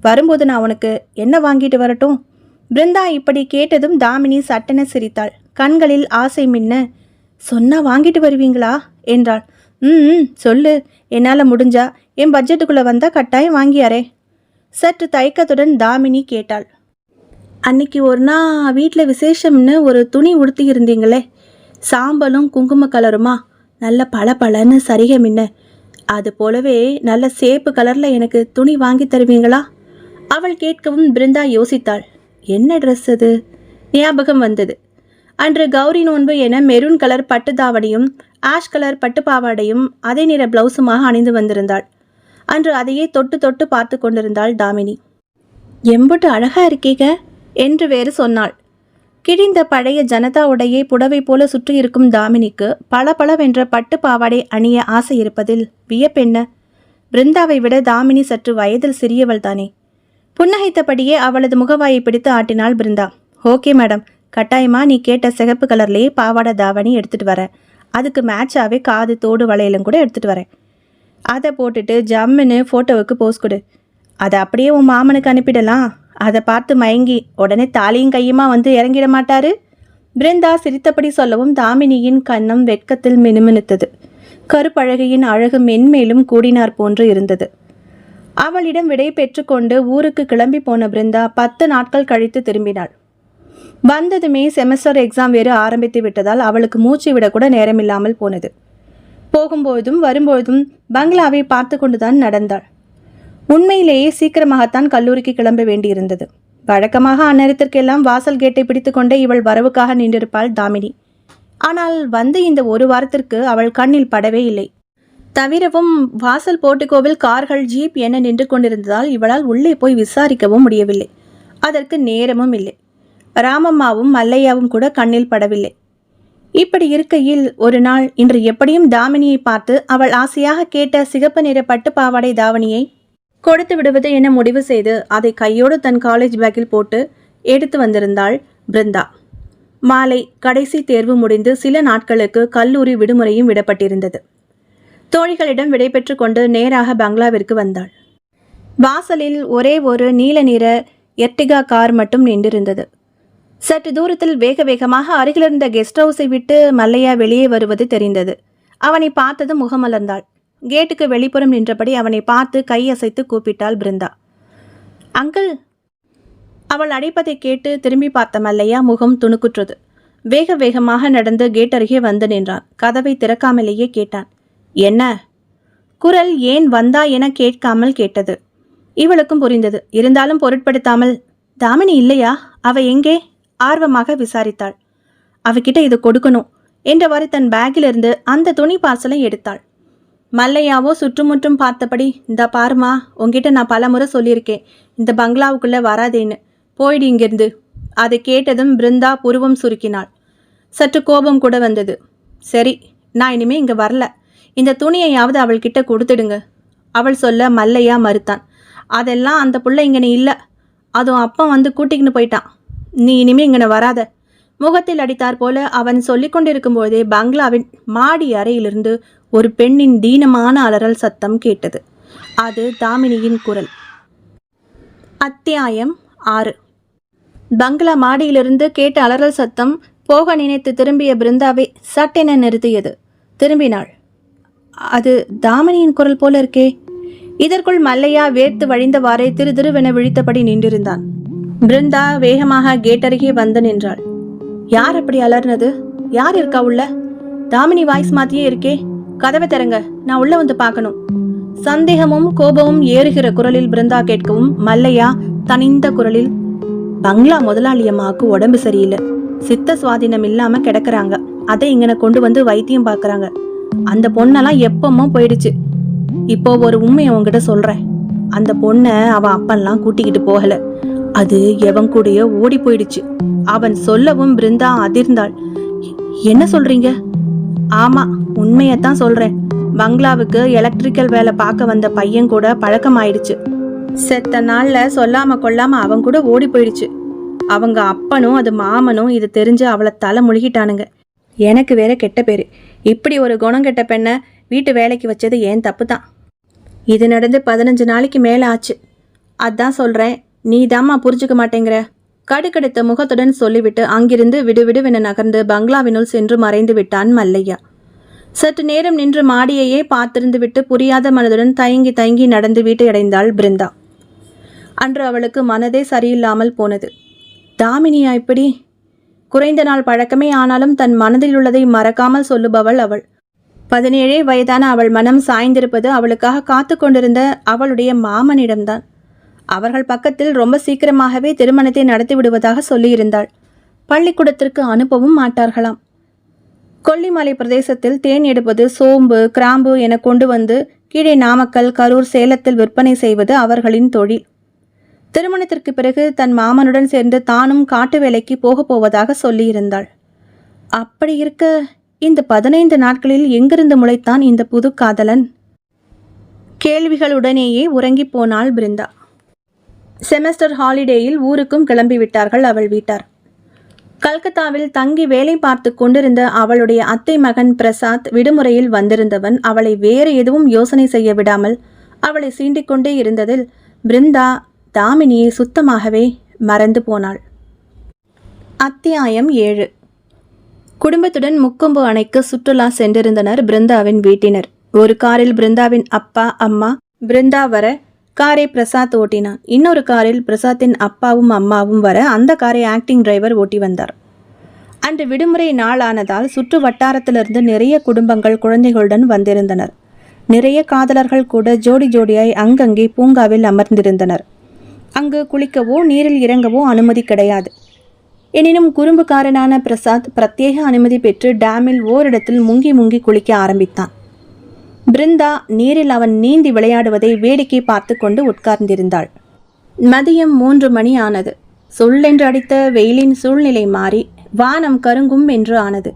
வரும்போது நான் உனக்கு என்ன வாங்கிட்டு வரட்டும்? பிருந்தா இப்படி கேட்டதும் தாமினி சட்டென சிரித்தாள். கண்களில் ஆசை மின்ன, சொன்னா வாங்கிட்டு வருவீங்களா என்றாள். சொல்லு, என்னால் முடிஞ்சா என் பட்ஜெட்டுக்குள்ளே வந்தால் கட்டாயம் வாங்கியாரே. சற்று தயக்கத்துடன் தாமினி கேட்டாள். அன்னைக்கு ஒரு நாள் வீட்டில் விசேஷம்னு ஒரு துணி உடுத்தி இருந்தீங்களே, சாம்பலும் குங்கும கலருமா, நல்ல பளபளன்னு சரிகை மின்ன. அது போலவே நல்ல சேப்பு கலரில் எனக்கு துணி வாங்கி தருவீங்களா? அவள் கேட்கவும் பிருந்தா யோசித்தாள். என்ன ட்ரெஸ் அது? ஞாபகம் வந்தது. அன்று கௌரி நோன்பு என மெரூன் கலர் பட்டு தாவணியும் ஆஷ் கலர் பட்டு பாவாடையும் அதே நிற பிளவுஸுமாக அணிந்து வந்திருந்தாள். அன்று அதையே தொட்டு தொட்டு பார்த்து கொண்டிருந்தாள் தாமினி. எம்புட்டு அழகா இருக்கீங்க என்று வேறு சொன்னாள். கிழிந்த பழைய ஜனதா உடையை புடவை போல சுற்றி இருக்கும் தாமினிக்கு பளபளவென்ற பட்டு பாவாடை அணிய ஆசை இருப்பதில் வியப்பென்ன? பிருந்தாவை விட தாமினி சற்று வயதில் சிறியவள் தானே. புன்னகைத்தபடியே அவளது முகவாயை பிடித்து ஆட்டினாள் பிருந்தா. ஓகே மேடம், கட்டாயமா நீ கேட்ட சிகப்பு கலர்லேயே பாவாடை தாவணி எடுத்துட்டு வரேன். அதுக்கு மேட்சாகவே காது தோடு வளையலும் கூட எடுத்துகிட்டு வரேன். அதை போட்டுட்டு ஜம்முன்னு ஃபோட்டோவுக்கு போஸ் கொடு. அதை அப்படியே உன் மாமனுக்கு அனுப்பிடலாம். அதை பார்த்து மயங்கி உடனே தாலியும் கையுமா வந்து இறங்கிட மாட்டாரு. பிருந்தா சிரித்தபடி சொல்லவும் தாமினியின் கன்னம் வெட்கத்தில் மினுமினுத்தது. கருப்பழகையின் அழகு மென்மேலும் கூடினார் போன்று இருந்தது. அவளிடம் விடை பெற்றுக்கொண்டு ஊருக்கு கிளம்பி போன பிருந்தா 10 நாட்கள் கழித்து திரும்பினாள். வந்ததுமே செமஸ்டர் எக்ஸாம் வேறு ஆரம்பித்து விட்டதால் அவளுக்கு மூச்சு விடக்கூட நேரமில்லாமல் போனது. போகும்போதும் வரும்போதும் பங்களாவை பார்த்து கொண்டுதான் நடந்தாள். உண்மையிலேயே சீக்கிரமாகத்தான் கல்லூரிக்கு கிளம்ப வேண்டியிருந்தது. வழக்கமாக அந்நேரத்திற்கெல்லாம் வாசல் கேட்டை பிடித்து கொண்டே இவள் வரவுக்காக நின்றிருப்பாள் தாமினி. ஆனால் வந்து இந்த ஒரு வாரத்திற்கு அவள் கண்ணில் படவே இல்லை. தவிரவும் வாசல் போர்ட்டிகோவில் கார்கள், ஜீப் என நின்று கொண்டிருந்ததால் இவளால் உள்ளே போய் விசாரிக்கவும் முடியவில்லை. அதற்கு நேரமும் இல்லை. ராமம்மாவும் மல்லையாவும் கூட கண்ணில் படவில்லை. இப்படி இருக்கையில் ஒரு நாள் இன்று எப்படியும் தாமினியை பார்த்து அவள் ஆசையாக கேட்ட சிகப்பு நிற பட்டு பாவாடை தாவணியை கொடுத்து விடுவது என முடிவு செய்து அதை கையோடு தன் காலேஜ் பேக்கில் போட்டு எடுத்து வந்திருந்தாள் பிருந்தா. மாலை கடைசி தேர்வு முடிந்து சில நாட்களுக்கு கல்லூரி விடுமுறையும் விடப்பட்டிருந்தது. தோழிகளிடம் விடைபெற்று கொண்டு நேராக பங்களாவிற்கு வந்தாள். வாசலில் ஒரே ஒரு நீல நிற எர்டிகா கார் மட்டும் நின்றிருந்தது. சற்று தூரத்தில் வேக வேகமாக அருகிலிருந்த கெஸ்ட் ஹவுஸை விட்டு மல்லையா வெளியே வருவது தெரிந்தது. அவனை பார்த்தது முகமலர்ந்தாள். கேட்டுக்கு வெளிப்புறம் நின்றபடி அவனை பார்த்து கையசைத்து கூப்பிட்டாள் பிருந்தா. அங்கிள். அவள் அடைப்பதை கேட்டு திரும்பி பார்த்த மல்லையா முகம் துணுக்குற்றது. வேக வேகமாக நடந்து கேட் அருகே வந்து நின்றான். கதவை திறக்காமலேயே கேட்டான், என்ன? குரல் ஏன் வந்தா என கேட்காமல் கேட்டது. இவளுக்கும் புரிந்தது. இருந்தாலும் பொருட்படுத்தாமல், தாமினி இல்லையா? அவ எங்கே? ஆர்வமாக விசாரித்தாள். அவகிட்ட இது கொடுக்கணும் என்றவாறு தன் பேக்கிலிருந்து அந்த துணி பார்சலை எடுத்தாள். மல்லையாவோ சுற்றுமுற்றும் பார்த்தபடி, இந்த பாருமா, உங்ககிட்ட நான் பல முறை சொல்லியிருக்கேன், இந்த பங்களாவுக்குள்ளே வராதேன்னு, போயிடு இங்கிருந்து. அதை கேட்டதும் பிருந்தா புருவம் சுருக்கினாள். சற்று கோபம் கூட வந்தது. சரி, நான் இனிமே இங்கே வரல, இந்த துணியையாவது அவள்கிட்ட கொடுத்துடுங்க. அவள் சொல்ல மல்லையா மறுத்தான். அதெல்லாம் அந்த புள்ள இங்கன இல்லை, அதுவும் அப்பா வந்து கூட்டிக்கின்னு போயிட்டான். நீ இனிமே இங்கன வராத. முகத்தில் அடித்தார் போல அவன் சொல்லி கொண்டிருக்கும்போதே பங்களாவின் மாடி அறையிலிருந்து ஒரு பெண்ணின் தீனமான அலறல் சத்தம் கேட்டது. அது தாமினியின் குரல். அத்தியாயம் 6. பங்களா மாடியிலிருந்து கேட்ட அலறல் சத்தம் போக நினைத்து திரும்பிய பிருந்தாவை சட்டென நிறுத்தியது. திரும்பினாள். அது தாமினியின் குரல் போல இருக்கே. இதற்குள் மல்லையா வேர்த்து வழிந்தவாறே திரு திருவென விழித்தபடி நின்றிருந்தான். பிருந்தா வேகமாக கேட் அருகே வந்து நின்றாள். யார் அப்படி அலர்னது? யார் இருக்கா உள்ள? தாமினி வாய்ஸ் மாத்தியே இருக்கே. கதவை திறங்க, நான் உள்ள வந்து பார்க்கணும். சந்தேகமும் கோபமும் ஏறுகிற குரலில் பிருந்தா கேட்கவும் மல்லையா தனிந்த குரலில், பங்களா முதலாளியம்மாவுக்கு உடம்பு சரியில்லை, சித்த சுவாதீனம் இல்லாம கிடக்குறாங்க, அதை இங்கன கொண்டு வந்து வைத்தியம் பார்க்கறாங்க. அந்த பொண்ணெல்லாம் எப்பமோ போயிடுச்சு. இப்போ ஒரு உண்மையை உங்ககிட்ட சொல்றேன். அந்த பொண்ணை அவன் அப்பெல்லாம் கூட்டிக்கிட்டு போகல, அது எவன் கூடயோ ஓடி போயிடுச்சு. அவன் சொல்லவும் பிருந்தா அதிர்ந்தாள். என்ன சொல்றீங்க? ஆமா, உண்மையத்தான் சொல்றேன். பங்களாவுக்கு எலக்ட்ரிக்கல் வேலை பார்க்க வந்த பையன் கூட பழக்கமாயிடுச்சு. செத்த நாள்ல சொல்லாம கொள்ளாம அவன் கூட ஓடி போயிடுச்சு. அவங்க அப்பனும் அது மாமனும் இது தெரிஞ்சு அவளை தலை முழுகிட்டானுங்க. எனக்கு வேற கெட்ட பேரு. இப்படி ஒரு குணம் கெட்ட பெண்ணை வீட்டு வேலைக்கு வச்சது ஏன் தப்பு தான். இது நடந்து 15 நாளைக்கு மேலே ஆச்சு. அதான் சொல்றேன், நீ தாம்மா புரிஞ்சுக்க மாட்டேங்கிற. கடுக்கடுத்த முகத்துடன் சொல்லிவிட்டு அங்கிருந்து விடுவிடுவென நகர்ந்து பங்களாவினுள் சென்று மறைந்து விட்டான் மல்லையா. சற்று நேரம் நின்று மாடியையே பார்த்திருந்து விட்டு புரியாத மனதுடன் தயங்கி தயங்கி நடந்து வீட்டை அடைந்தாள் பிருந்தா. அன்று அவளுக்கு மனதே சரியில்லாமல் போனது. தாமினியா இப்படி? குறைந்த நாள் பழக்கமே ஆனாலும் தன் மனதில் உள்ளதை மறக்காமல் சொல்லுபவள் அவள். 17 வயதான அவள் மனம் சாய்ந்திருப்பது அவளுக்காக காத்து கொண்டிருந்த அவளுடைய மாமனிடம்தான். அவர்கள் பக்கத்தில் ரொம்ப சீக்கிரமாகவே திருமணத்தை நடத்தி விடுவதாக சொல்லியிருந்தாள். பள்ளிக்கூடத்திற்கு அனுப்பவும் மாட்டார்களாம். கொல்லிமலை பிரதேசத்தில் தேன் எடுப்பது, சோம்பு, கிராம்பு என கொண்டு வந்து கீழே நாமக்கல், கரூர், சேலத்தில் விற்பனை செய்வது அவர்களின் தொழில். திருமணத்திற்கு பிறகு தன் மாமனுடன் சேர்ந்து தானும் காட்டு வேலைக்கு போகப் போவதாக சொல்லியிருந்தாள். அப்படி இருக்க இந்த 15 நாட்களில் எங்கிருந்து முளைத்தான் இந்த புது காதலன்? கேள்விகளுடனேயே உறங்கி போனாள் பிருந்தா. செமஸ்டர் ஹாலிடேயில் ஊருக்கும் கிளம்பிவிட்டார்கள் அவள் வீட்டார். கல்கத்தாவில் தங்கி வேலை பார்த்து கொண்டிருந்த அவளுடைய அத்தை மகன் பிரசாத் விடுமுறையில் வந்திருந்தவன் அவளை வேறு எதுவும் யோசனை செய்ய விடாமல் அவளை சீண்டிக்கொண்டே இருந்ததில் பிருந்தா தாமினியை சுத்தமாகவே மறந்து போனாள். அத்தியாயம் 7. குடும்பத்துடன் முக்கொம்பு அணைக்கு சுற்றுலா சென்றிருந்தனர் பிருந்தாவின் வீட்டினர். ஒரு காரில் பிருந்தாவின் அப்பா, அம்மா, பிருந்தா வர காரை பிரசாத் ஓட்டினான். இன்னொரு காரில் பிரசாத்தின் அப்பாவும் அம்மாவும் வர அந்த காரை ஆக்டிங் டிரைவர் ஓட்டி வந்தார். அன்று விடுமுறை நாள் ஆனதால் சுற்று வட்டாரத்திலிருந்து நிறைய குடும்பங்கள் குழந்தைகளுடன் வந்திருந்தனர். நிறைய காதலர்கள் கூட ஜோடி ஜோடியாய் அங்கங்கே பூங்காவில் அமர்ந்திருந்தனர். அங்கு குளிக்கவோ நீரில் இறங்கவோ அனுமதி கிடையாது. எனினும் குறும்புக்காரனான பிரசாத் பிரத்யேக அனுமதி பெற்று டேமில் ஓரிடத்தில் முங்கி முங்கி குளிக்க ஆரம்பித்தான். பிருந்தா நீரில் அவன் நீந்தி விளையாடுவதை வேடிக்கை பார்த்து கொண்டு உட்கார்ந்திருந்தாள். மதியம் 3 மணி ஆனது. சொல்லென்று அடித்த வெயிலின் சூழ்நிலை மாறி வானம் கருங்கும் என்று ஆனது.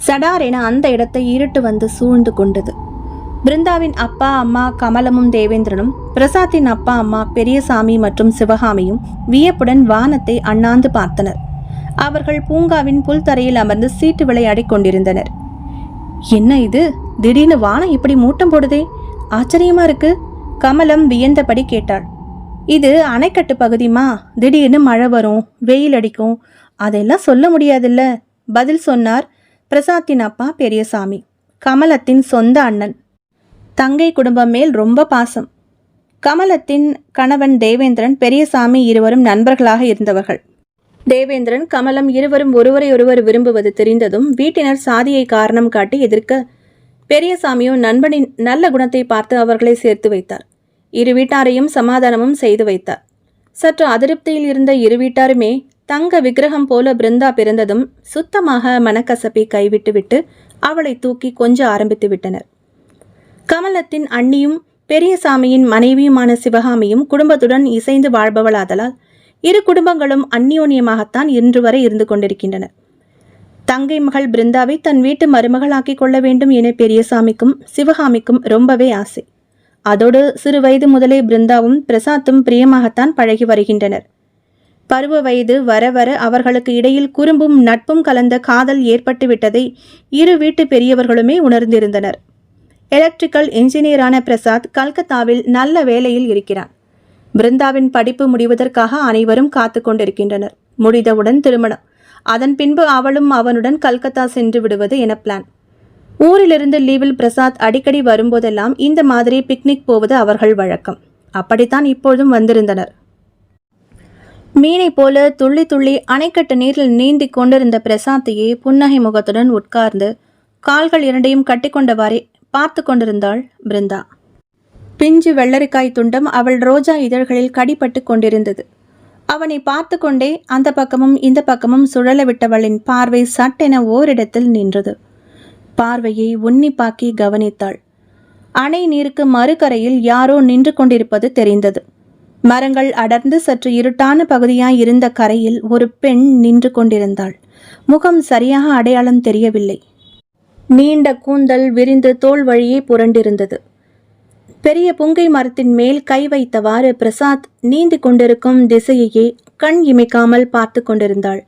சடார் என அந்த இடத்தை இருட்டு வந்து சூழ்ந்து கொண்டது. பிருந்தாவின் அப்பா அம்மா கமலமும் தேவேந்திரனும், பிரசாத்தின் அப்பா அம்மா பெரியசாமி மற்றும் சிவகாமியும் வியப்புடன் வானத்தை அண்ணாந்து பார்த்தனர். அவர்கள் பூங்காவின் புல்தரையில் அமர்ந்து சீட்டு விளையாடி கொண்டிருந்தனர். என்ன இது, திடீர்னு வானம் இப்படி மூட்டம் போடுதே, ஆச்சரியமா இருக்கு. கமலம் வியந்தபடி கேட்டாள். இது அணைக்கட்டு பகுதிமா, திடீர்னு மழை வரும், வெயில் அடிக்கும், அதெல்லாம் சொல்ல முடியாதுல்ல, பதில் சொன்னார் பிரசாத்தின் அப்பா பெரியசாமி, கமலத்தின் சொந்த அண்ணன். தங்கை குடும்பம் மேல் ரொம்ப பாசம். கமலத்தின் கணவன் தேவேந்திரன், பெரியசாமி இருவரும் நண்பர்களாக இருந்தவர்கள். தேவேந்திரன் கமலம் இருவரும் ஒருவரை ஒருவர் விரும்புவது தெரிந்ததும் வீட்டினர் சாதியை காரணம் காட்டி எதிர்க்க, பெரியசாமியோ நண்பனின் நல்ல குணத்தை பார்த்து அவர்களை சேர்த்து வைத்தார். இரு வீட்டாரையும் சமாதானமும் செய்து வைத்தார். சற்று அதிருப்தியில் இருந்த இரு வீட்டாருமே தங்க விக்கிரகம் போல பிருந்தா பிறந்ததும் சுத்தமாக மனக்கசப்பை கைவிட்டுவிட்டு அவளை தூக்கி கொஞ்ச ஆரம்பித்து விட்டனர். கமலத்தின் அண்ணியும் பெரியசாமியின் மனைவியுமான சிவகாமியும் குடும்பத்துடன் இசைந்து வாழ்பவளாதலால் இரு குடும்பங்களும் அந்யோன்யமாகத்தான் இன்று வரை இருந்து கொண்டிருக்கின்றன. தங்கை மகள் பிருந்தாவை தன் வீட்டு மருமகளாக்கிக் கொள்ள வேண்டும் என பெரியசாமிக்கும் சிவகாமிக்கும் ரொம்பவே ஆசை. அதோடு சிறு வயது முதலே பிருந்தாவும் பிரசாத்தும் பிரியமாகத்தான் பழகி வருகின்றனர். பருவ வயது வர வர அவர்களுக்கு இடையில் குறும்பும் நட்பும் கலந்த காதல் ஏற்பட்டு விட்டதை இரு வீட்டு பெரியவர்களுமே உணர்ந்திருந்தனர். எலக்ட்ரிக்கல் இன்ஜினியரான பிரசாத் கல்கத்தாவில் நல்ல வேலையில் இருக்கிறான். பிருந்தாவின் படிப்பு முடிவதற்காக அனைவரும் காத்து கொண்டிருக்கின்றனர். முடிந்தவுடன் திருமணம், அதன் பின்பு அவளும் அவனுடன் கல்கத்தா சென்று விடுவது என பிளான். ஊரிலிருந்து லீவில் பிரசாத் அடிக்கடி வரும்போதெல்லாம் இந்த மாதிரி பிக்னிக் போவது அவர்கள் வழக்கம். அப்படித்தான் இப்பொழுதும் வந்திருந்தனர். மீனை போல துள்ளி துள்ளி அணைக்கட்டு நீரில் நீந்தி கொண்டிருந்த பிரசாத்தையே புன்னகை முகத்துடன் உட்கார்ந்து கால்கள் இரண்டையும் கட்டிக்கொண்டவாறே பார்த்து கொண்டிருந்தாள் பிருந்தா. பிஞ்சு வெள்ளரிக்காய் துண்டம் அவள் ரோஜா இதழ்களில் கடிப்பட்டு கொண்டிருந்தது. அவனை பார்த்து கொண்டே அந்த பக்கமும் இந்த பக்கமும் சுழல விட்டவளின் பார்வை சட்டென ஓரிடத்தில் நின்றது. பார்வையை உன்னிப்பாக்கி கவனித்தாள். அணை நீருக்கு மறுகரையில் யாரோ நின்று கொண்டிருப்பது தெரிந்தது. மரங்கள் அடர்ந்து சற்று இருட்டான பகுதியாய் இருந்த கரையில் ஒரு பெண் நின்று கொண்டிருந்தாள். முகம் சரியாக அடையாளம் தெரியவில்லை. நீண்ட கூந்தல் விரிந்து தோள் வழியே புரண்டிருந்தது. பெரிய புங்கை மரத்தின் மேல் கை வைத்தவாறு பிரசாத் நீந்தி கொண்டிருக்கும் திசையையே கண் இமைக்காமல் பார்த்து கொண்டிருந்தாள்.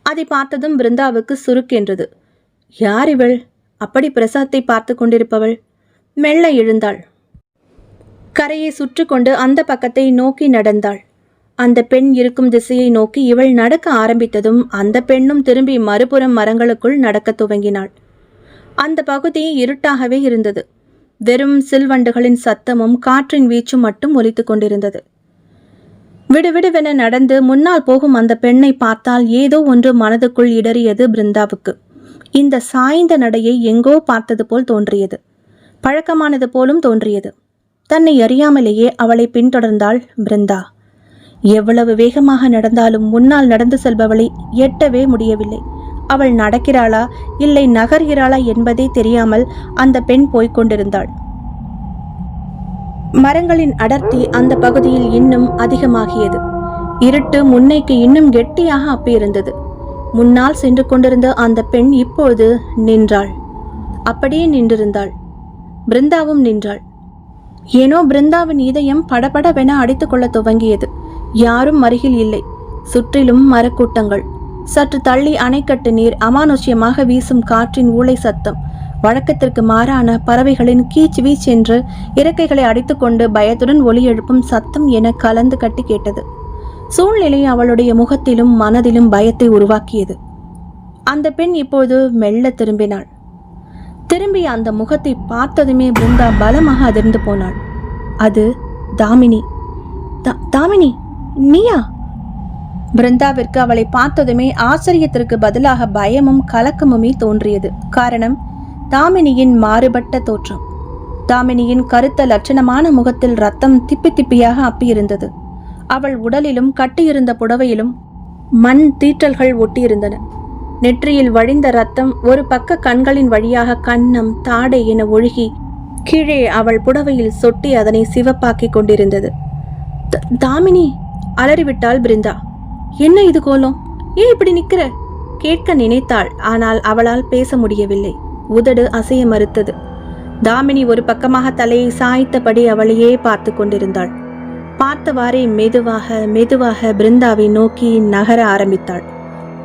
அதை பார்த்ததும் பிருந்தாவுக்கு சுருக்கென்றது. யார் இவள்? அப்படி பிரசாத்தை பார்த்து கொண்டிருப்பவள்? மெல்ல எழுந்தாள். கரையை சுற்றி கொண்டு அந்த பக்கத்தை நோக்கி நடந்தாள். அந்த பெண் இருக்கும் திசையை நோக்கி இவள் நடக்க ஆரம்பித்ததும் அந்த பெண்ணும் திரும்பி மறுபுறம் மரங்களுக்குள் நடக்க துவங்கினாள். அந்த பகுதி இருட்டாகவே இருந்தது. வெறும் சில்வண்டுகளின் சத்தமும் காற்றின் வீச்சும் மட்டும் ஒலித்து கொண்டிருந்தது. விடுவிடுவென நடந்து முன்னால் போகும் அந்த பெண்ணை பார்த்தால் ஏதோ ஒன்று மனதுக்குள் இடறியது பிருந்தாவுக்கு. இந்த சாய்ந்த நடையை எங்கோ பார்த்தது போல் தோன்றியது. பழக்கமானது போலும் தோன்றியது. தன்னை அறியாமலேயே அவளை பின்தொடர்ந்தாள் பிருந்தா. எவ்வளவு வேகமாக நடந்தாலும் முன்னால் நடந்து செல்பவளை எட்டவே முடியவில்லை. அவள் நடக்கிறாளா இல்லை நகர்கிறாளா என்பதே தெரியாமல் அந்த பெண் போய்கொண்டிருந்தாள். மரங்களின் அடர்த்தி அந்த பகுதியில் இன்னும் அதிகமாகியது. இருட்டு முன்னைக்கு இன்னும் கெட்டியாக அப்பியிருந்தது. முன்னால் சென்று கொண்டிருந்த அந்த பெண் இப்பொழுது நின்றாள். அப்படியே நின்றிருந்தாள். பிருந்தாவும் நின்றாள். ஏனோ பிருந்தாவின் இதயம் படபடவென அடித்துக் கொள்ள துவங்கியது. யாரும் அருகில் இல்லை. சுற்றிலும் மரக்கூட்டங்கள். சற்று தள்ளி அணைக்கட்டு நீர், அமானுஷ்யமாக வீசும் காற்றின் ஊளை சத்தம், வழக்கத்திற்கு மாறான பறவைகளின் கீச் வீச் என்று இறக்கைகளை அடித்துக்கொண்டு பயத்துடன் ஒலி எழுப்பும் சத்தம் என கலந்து கட்டி கேட்டது. சூழ்நிலை அவளுடைய முகத்திலும் மனதிலும் பயத்தை உருவாக்கியது. அந்த பெண் இப்போது மெல்ல திரும்பினாள். திரும்பி அந்த முகத்தை பார்த்ததுமே பிருந்தா பலமாக அதிர்ந்து போனாள். அது தாமினி. தாமினி, நீயா? பிருந்தாவிற்கு அவளை பார்த்ததுமே ஆச்சரியத்திற்கு பதிலாக பயமும் கலக்கமுமே தோன்றியது. காரணம், தாமினியின் மாறுபட்ட தோற்றம். தாமினியின் கருத்த லட்சணமான முகத்தில் ரத்தம் திப்பி திப்பியாக அப்பியிருந்தது. அவள் உடலிலும் கட்டியிருந்த புடவையிலும் மண் தீற்றல்கள் ஒட்டியிருந்தன. நெற்றியில் வழிந்த ரத்தம் ஒரு பக்க கண்களின் வழியாக கன்னம் தாடை என ஒழுகி கீழே அவள் புடவையில் சொட்டி அதனை சிவப்பாக்கிக் கொண்டிருந்தது. தாமினி, அலறிவிட்டாள் பிருந்தா. என்ன இது கோலம்? ஏன் இப்படி நிக்கிற? கேட்க நினைத்தாள். ஆனால் அவளால் பேச முடியவில்லை. உதடு அசைய மறுத்தது. தாமினி ஒரு பக்கமாக தலையை சாய்த்தபடி அவளையே பார்த்து கொண்டிருந்தாள். பார்த்தவாறே மெதுவாக மெதுவாக பிருந்தாவை நோக்கி நகர ஆரம்பித்தாள்.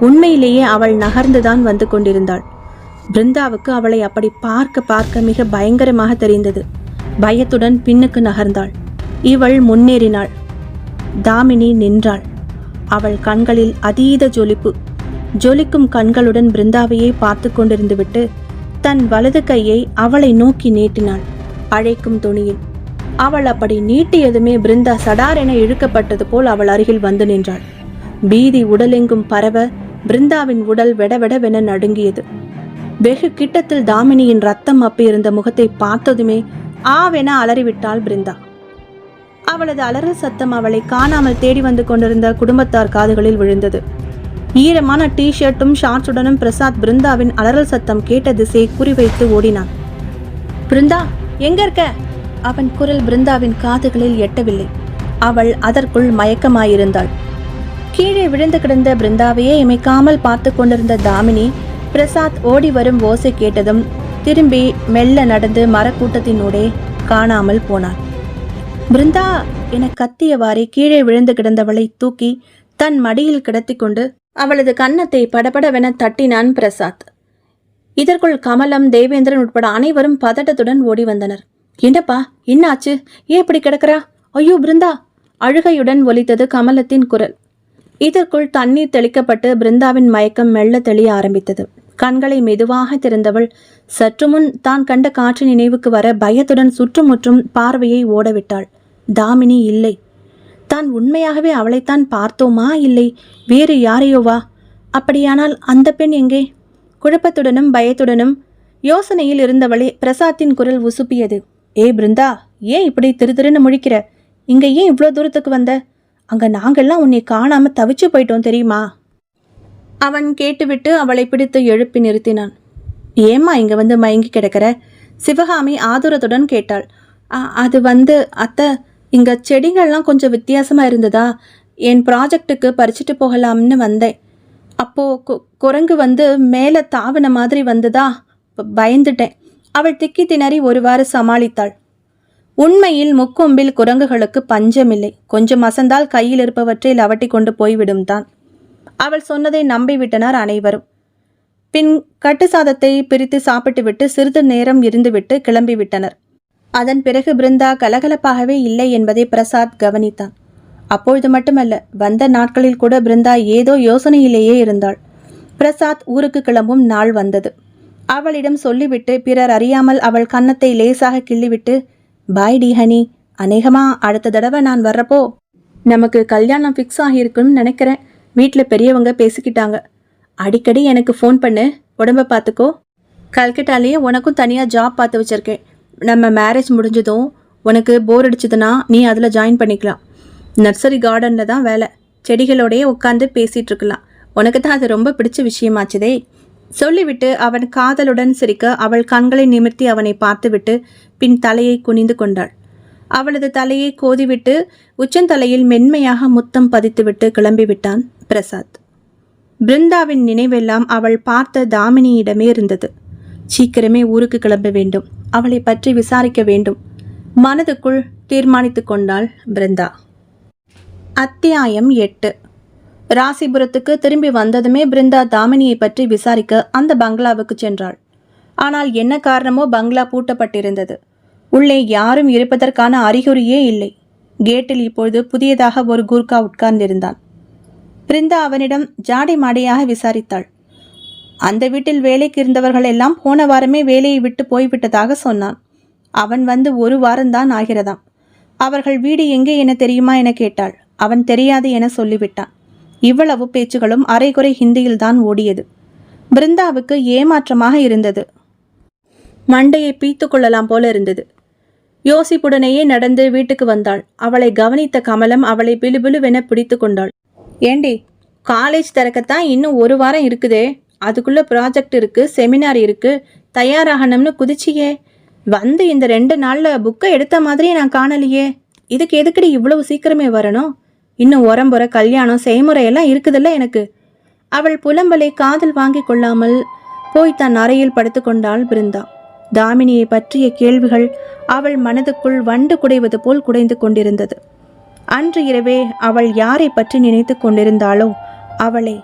உண்மையிலேயே அவள் நகர்ந்துதான் வந்து கொண்டிருந்தாள். பிருந்தாவுக்கு அவளை அப்படி பார்க்க பார்க்க மிக பயங்கரமாக தெரிந்தது. பயத்துடன் பின்னுக்கு நகர்ந்தாள். இவள் முன்னேறினாள். தாமினி நின்றாள். அவள் கண்களில் அதீத ஜொலிப்பு. ஜொலிக்கும் கண்களுடன் பிருந்தாவையே பார்த்து கொண்டிருந்து விட்டு தன் வலது கையை அவளை நோக்கி நீட்டினாள், அழைக்கும் துணியில். அவள் அப்படி நீட்டியதுமே பிருந்தா சடாரென இழுக்கப்பட்டது போல் அவள் அருகில் வந்து நின்றாள். பீதி உடலெங்கும் பரவ பிருந்தாவின் உடல் வெடவெடவென நடுங்கியது. வெகு கிட்டத்தில் தாமினியின் ரத்தம் அப்பியிருந்த முகத்தை பார்த்ததுமே ஆவென அலறிவிட்டாள் பிருந்தா. அவளது அலறல் சத்தம் அவளை காணாமல் தேடி வந்து கொண்டிருந்த குடும்பத்தார் காதுகளில் விழுந்தது. ஈரமான டிஷர்ட்டும் ஷார்ட்ஸுடனும் பிரசாத் பிருந்தாவின் அலறல் சத்தம் கேட்ட திசையை குறிவைத்து ஓடினான். பிருந்தா, எங்க இருக்க? அவன் குரல் பிருந்தாவின் காதுகளில் எட்டவில்லை. அவள் அதற்குள் மயக்கமாயிருந்தாள். கீழே விழுந்து கிடந்த பிருந்தாவையே இமைக்காமல் பார்த்து கொண்டிருந்த தாமினி பிரசாத் ஓடி வரும் ஓசை கேட்டதும் திரும்பி மெல்ல நடந்து மரக்கூட்டத்தினூடே காணாமல் போனாள். பிருந்தா என கத்தியவாறே கீழே விழுந்து கிடந்தவளை தூக்கி தன் மடியில் கிடத்தி கொண்டு அவளது கன்னத்தை படபடவென தட்டினான் பிரசாத். இதற்குள் கமலம், தேவேந்திரன் உட்பட அனைவரும் பதட்டத்துடன் ஓடி வந்தனர். என்னப்பா, என்னாச்சு? ஏன் இப்படி கிடக்கிறா? ஐயோ பிருந்தா! அழுகையுடன் ஒலித்தது கமலத்தின் குரல். இதற்குள் தண்ணீர் தெளிக்கப்பட்டு பிருந்தாவின் மயக்கம் மெல்ல தெளிய ஆரம்பித்தது. கண்களை மெதுவாக திறந்தவள் சற்று முன் தான் கண்ட காட்சி நினைவுக்கு வர பயத்துடன் சுற்றுமுற்றும் பார்வையை ஓடவிட்டாள். தாமினி இல்லை. தான் உண்மையாகவே அவளைத்தான் பார்த்தோமா, இல்லை வேறு யாரையோவா? அப்படியானால் அந்த பெண் எங்கே? குழப்பத்துடனும் பயத்துடனும் யோசனையில் இருந்தவளே பிரசாத்தின் குரல் உசுப்பியது. ஏ பிருந்தா, ஏன் இப்படி திருன்னு முழிக்கிற? இங்க ஏன் இவ்வளோ தூரத்துக்கு வந்த? அங்க நாங்கெல்லாம் உன்னை காணாம தவிச்சு போயிட்டோம் தெரியுமா? அவன் கேட்டுவிட்டு அவளை பிடித்து எழுப்பி நிறுத்தினான். ஏம்மா இங்க வந்து மயங்கி கிடக்கிற? சிவகாமி ஆதுரத்துடன் கேட்டாள். அது அத்தை, இங்க செடிகள்லாம் கொஞ்சம் வித்தியாசமா இருந்ததா, என் ப்ராஜெக்டுக்கு பறிச்சுட்டு போகலாம்னு வந்தேன். அப்போ குரங்கு வந்து மேலே தாவின மாதிரி வந்ததா, பயந்துட்டேன். அவள் திக்கி திணறி ஒருவாறு சமாளித்தாள். உண்மையில் முக்கொம்பில் குரங்குகளுக்கு பஞ்சமில்லை. கொஞ்சம் அசந்தால் கையில் இருப்பவற்றை லவட்டி கொண்டு போய்விடும் தான். அவள் சொன்னதை நம்பிவிட்டனர் அனைவரும். பின் கட்டு சாதத்தை பிரித்து சாப்பிட்டு விட்டு சிறிது நேரம் இருந்துவிட்டு கிளம்பிவிட்டனர். அதன் பிறகு பிருந்தா கலகலப்பாகவே இல்லை என்பதை பிரசாத் கவனித்தான். அப்பொழுது மட்டுமல்ல, வந்த நாட்களில் கூட பிருந்தா ஏதோ யோசனையிலேயே இருந்தாள். பிரசாத் ஊருக்கு கிளம்பும் நாள் வந்தது. அவளிடம் சொல்லிவிட்டு பிறர் அறியாமல் அவள் கன்னத்தை லேசாக கிள்ளிவிட்டு, பாய் டி ஹனி, அநேகமா அடுத்த தடவை நான் வர்றப்போ நமக்கு கல்யாணம் ஃபிக்ஸ் ஆகியிருக்குன்னு நினைக்கிறேன். வீட்டில் பெரியவங்க பேசிக்கிட்டாங்க. அடிக்கடி எனக்கு ஃபோன் பண்ணு, உடம்ப பார்த்துக்கோ. கல்கட்டாலேயே உனக்கும் தனியாக ஜாப் பார்த்து வச்சுருக்கேன். நம்ம மேரேஜ் முடிஞ்சதும் உனக்கு போர் அடிச்சதுன்னா நீ அதில் ஜாயின் பண்ணிக்கலாம். நர்சரி கார்டனில் தான் வேலை. செடிகளோடையே உட்காந்து பேசிகிட்டு இருக்கலாம். உனக்கு தான் அது ரொம்ப பிடிச்ச விஷயமாச்சுதே. சொல்லிவிட்டு அவன் காதலுடன் சிரிக்க அவள் கண்களை நிமிர்த்தி அவனை பார்த்துவிட்டு பின் தலையை குனிந்து கொண்டாள். அவளது தலையை கோதிவிட்டு உச்சந்தலையில் மென்மையாக முத்தம் பதித்துவிட்டு கிளம்பிவிட்டான் பிரசாத். பிருந்தாவின் நினைவெல்லாம் அவள் பார்த்த தாமினியிடமே இருந்தது. சீக்கிரமே ஊருக்கு கிளம்ப வேண்டும், அவளை பற்றி விசாரிக்க வேண்டும், மனதுக்குள் தீர்மானித்து கொண்டாள் பிருந்தா. அத்தியாயம் 8. ராசிபுரத்துக்கு திரும்பி வந்ததுமே பிருந்தா தாமினியை பற்றி விசாரிக்க அந்த பங்களாவுக்கு சென்றாள். ஆனால் என்ன காரணமோ பங்களா பூட்டப்பட்டிருந்தது. உள்ளே யாரும் இருப்பதற்கான அறிகுறியே இல்லை. கேட்டில் இப்பொழுது புதியதாக ஒரு கூர்க்கா உட்கார்ந்திருந்தான். பிருந்தா அவனிடம் ஜாடை மாடையாக விசாரித்தாள். அந்த வீட்டில் வேலைக்கு இருந்தவர்கள் எல்லாம் போன வாரமே வேலையை விட்டு போய்விட்டதாக சொன்னான். அவன் வந்து 1 வாரம்தான் ஆகிறதாம். அவர்கள் வீடு எங்கே என தெரியுமா என கேட்டாள். அவன் தெரியாது என சொல்லிவிட்டான். இவ்வளவு பேச்சுகளும் அரைகுறை ஹிந்தியில்தான் ஓடியது. பிருந்தாவுக்கு ஏமாற்றமாக இருந்தது. மண்டையை பீத்து கொள்ளலாம் போல இருந்தது. யோசிப்புடனேயே நடந்து வீட்டுக்கு வந்தாள். அவளை கவனித்த கமலம் அவளை பிலுபிலுவென பிடித்து கொண்டாள். ஏண்டி, காலேஜ் திறக்கத்தான் இன்னும் 1 வாரம் இருக்குதே, அதுக்குள்ள ப்ராஜெக்ட் இருக்கு, செமினார் இருக்கு, தயாராகணும்னு குதிச்சியே. வந்து இந்த 2 நாள்ல புக்கை எடுத்த மாதிரியே நான் காணலையே. இதுக்கு எதுக்கடி இவ்வளவு சீக்கிரமே வரணும்? இன்னும் உரம்புற கல்யாணம் செய்முறையெல்லாம் இருக்குதுல்ல எனக்கு. அவள் புலம்பலை காதில் வாங்கி கொள்ளாமல் போய் தன் அறையில் படுத்து கொண்டாள் பிருந்தா. தாமினியை பற்றிய கேள்விகள் அவள் மனதுக்குள் வண்டு குடைவது போல் குடைந்து கொண்டிருந்தது. அன்று இரவே அவள் யாரை பற்றி நினைத்து கொண்டிருந்தாளோ அவளை,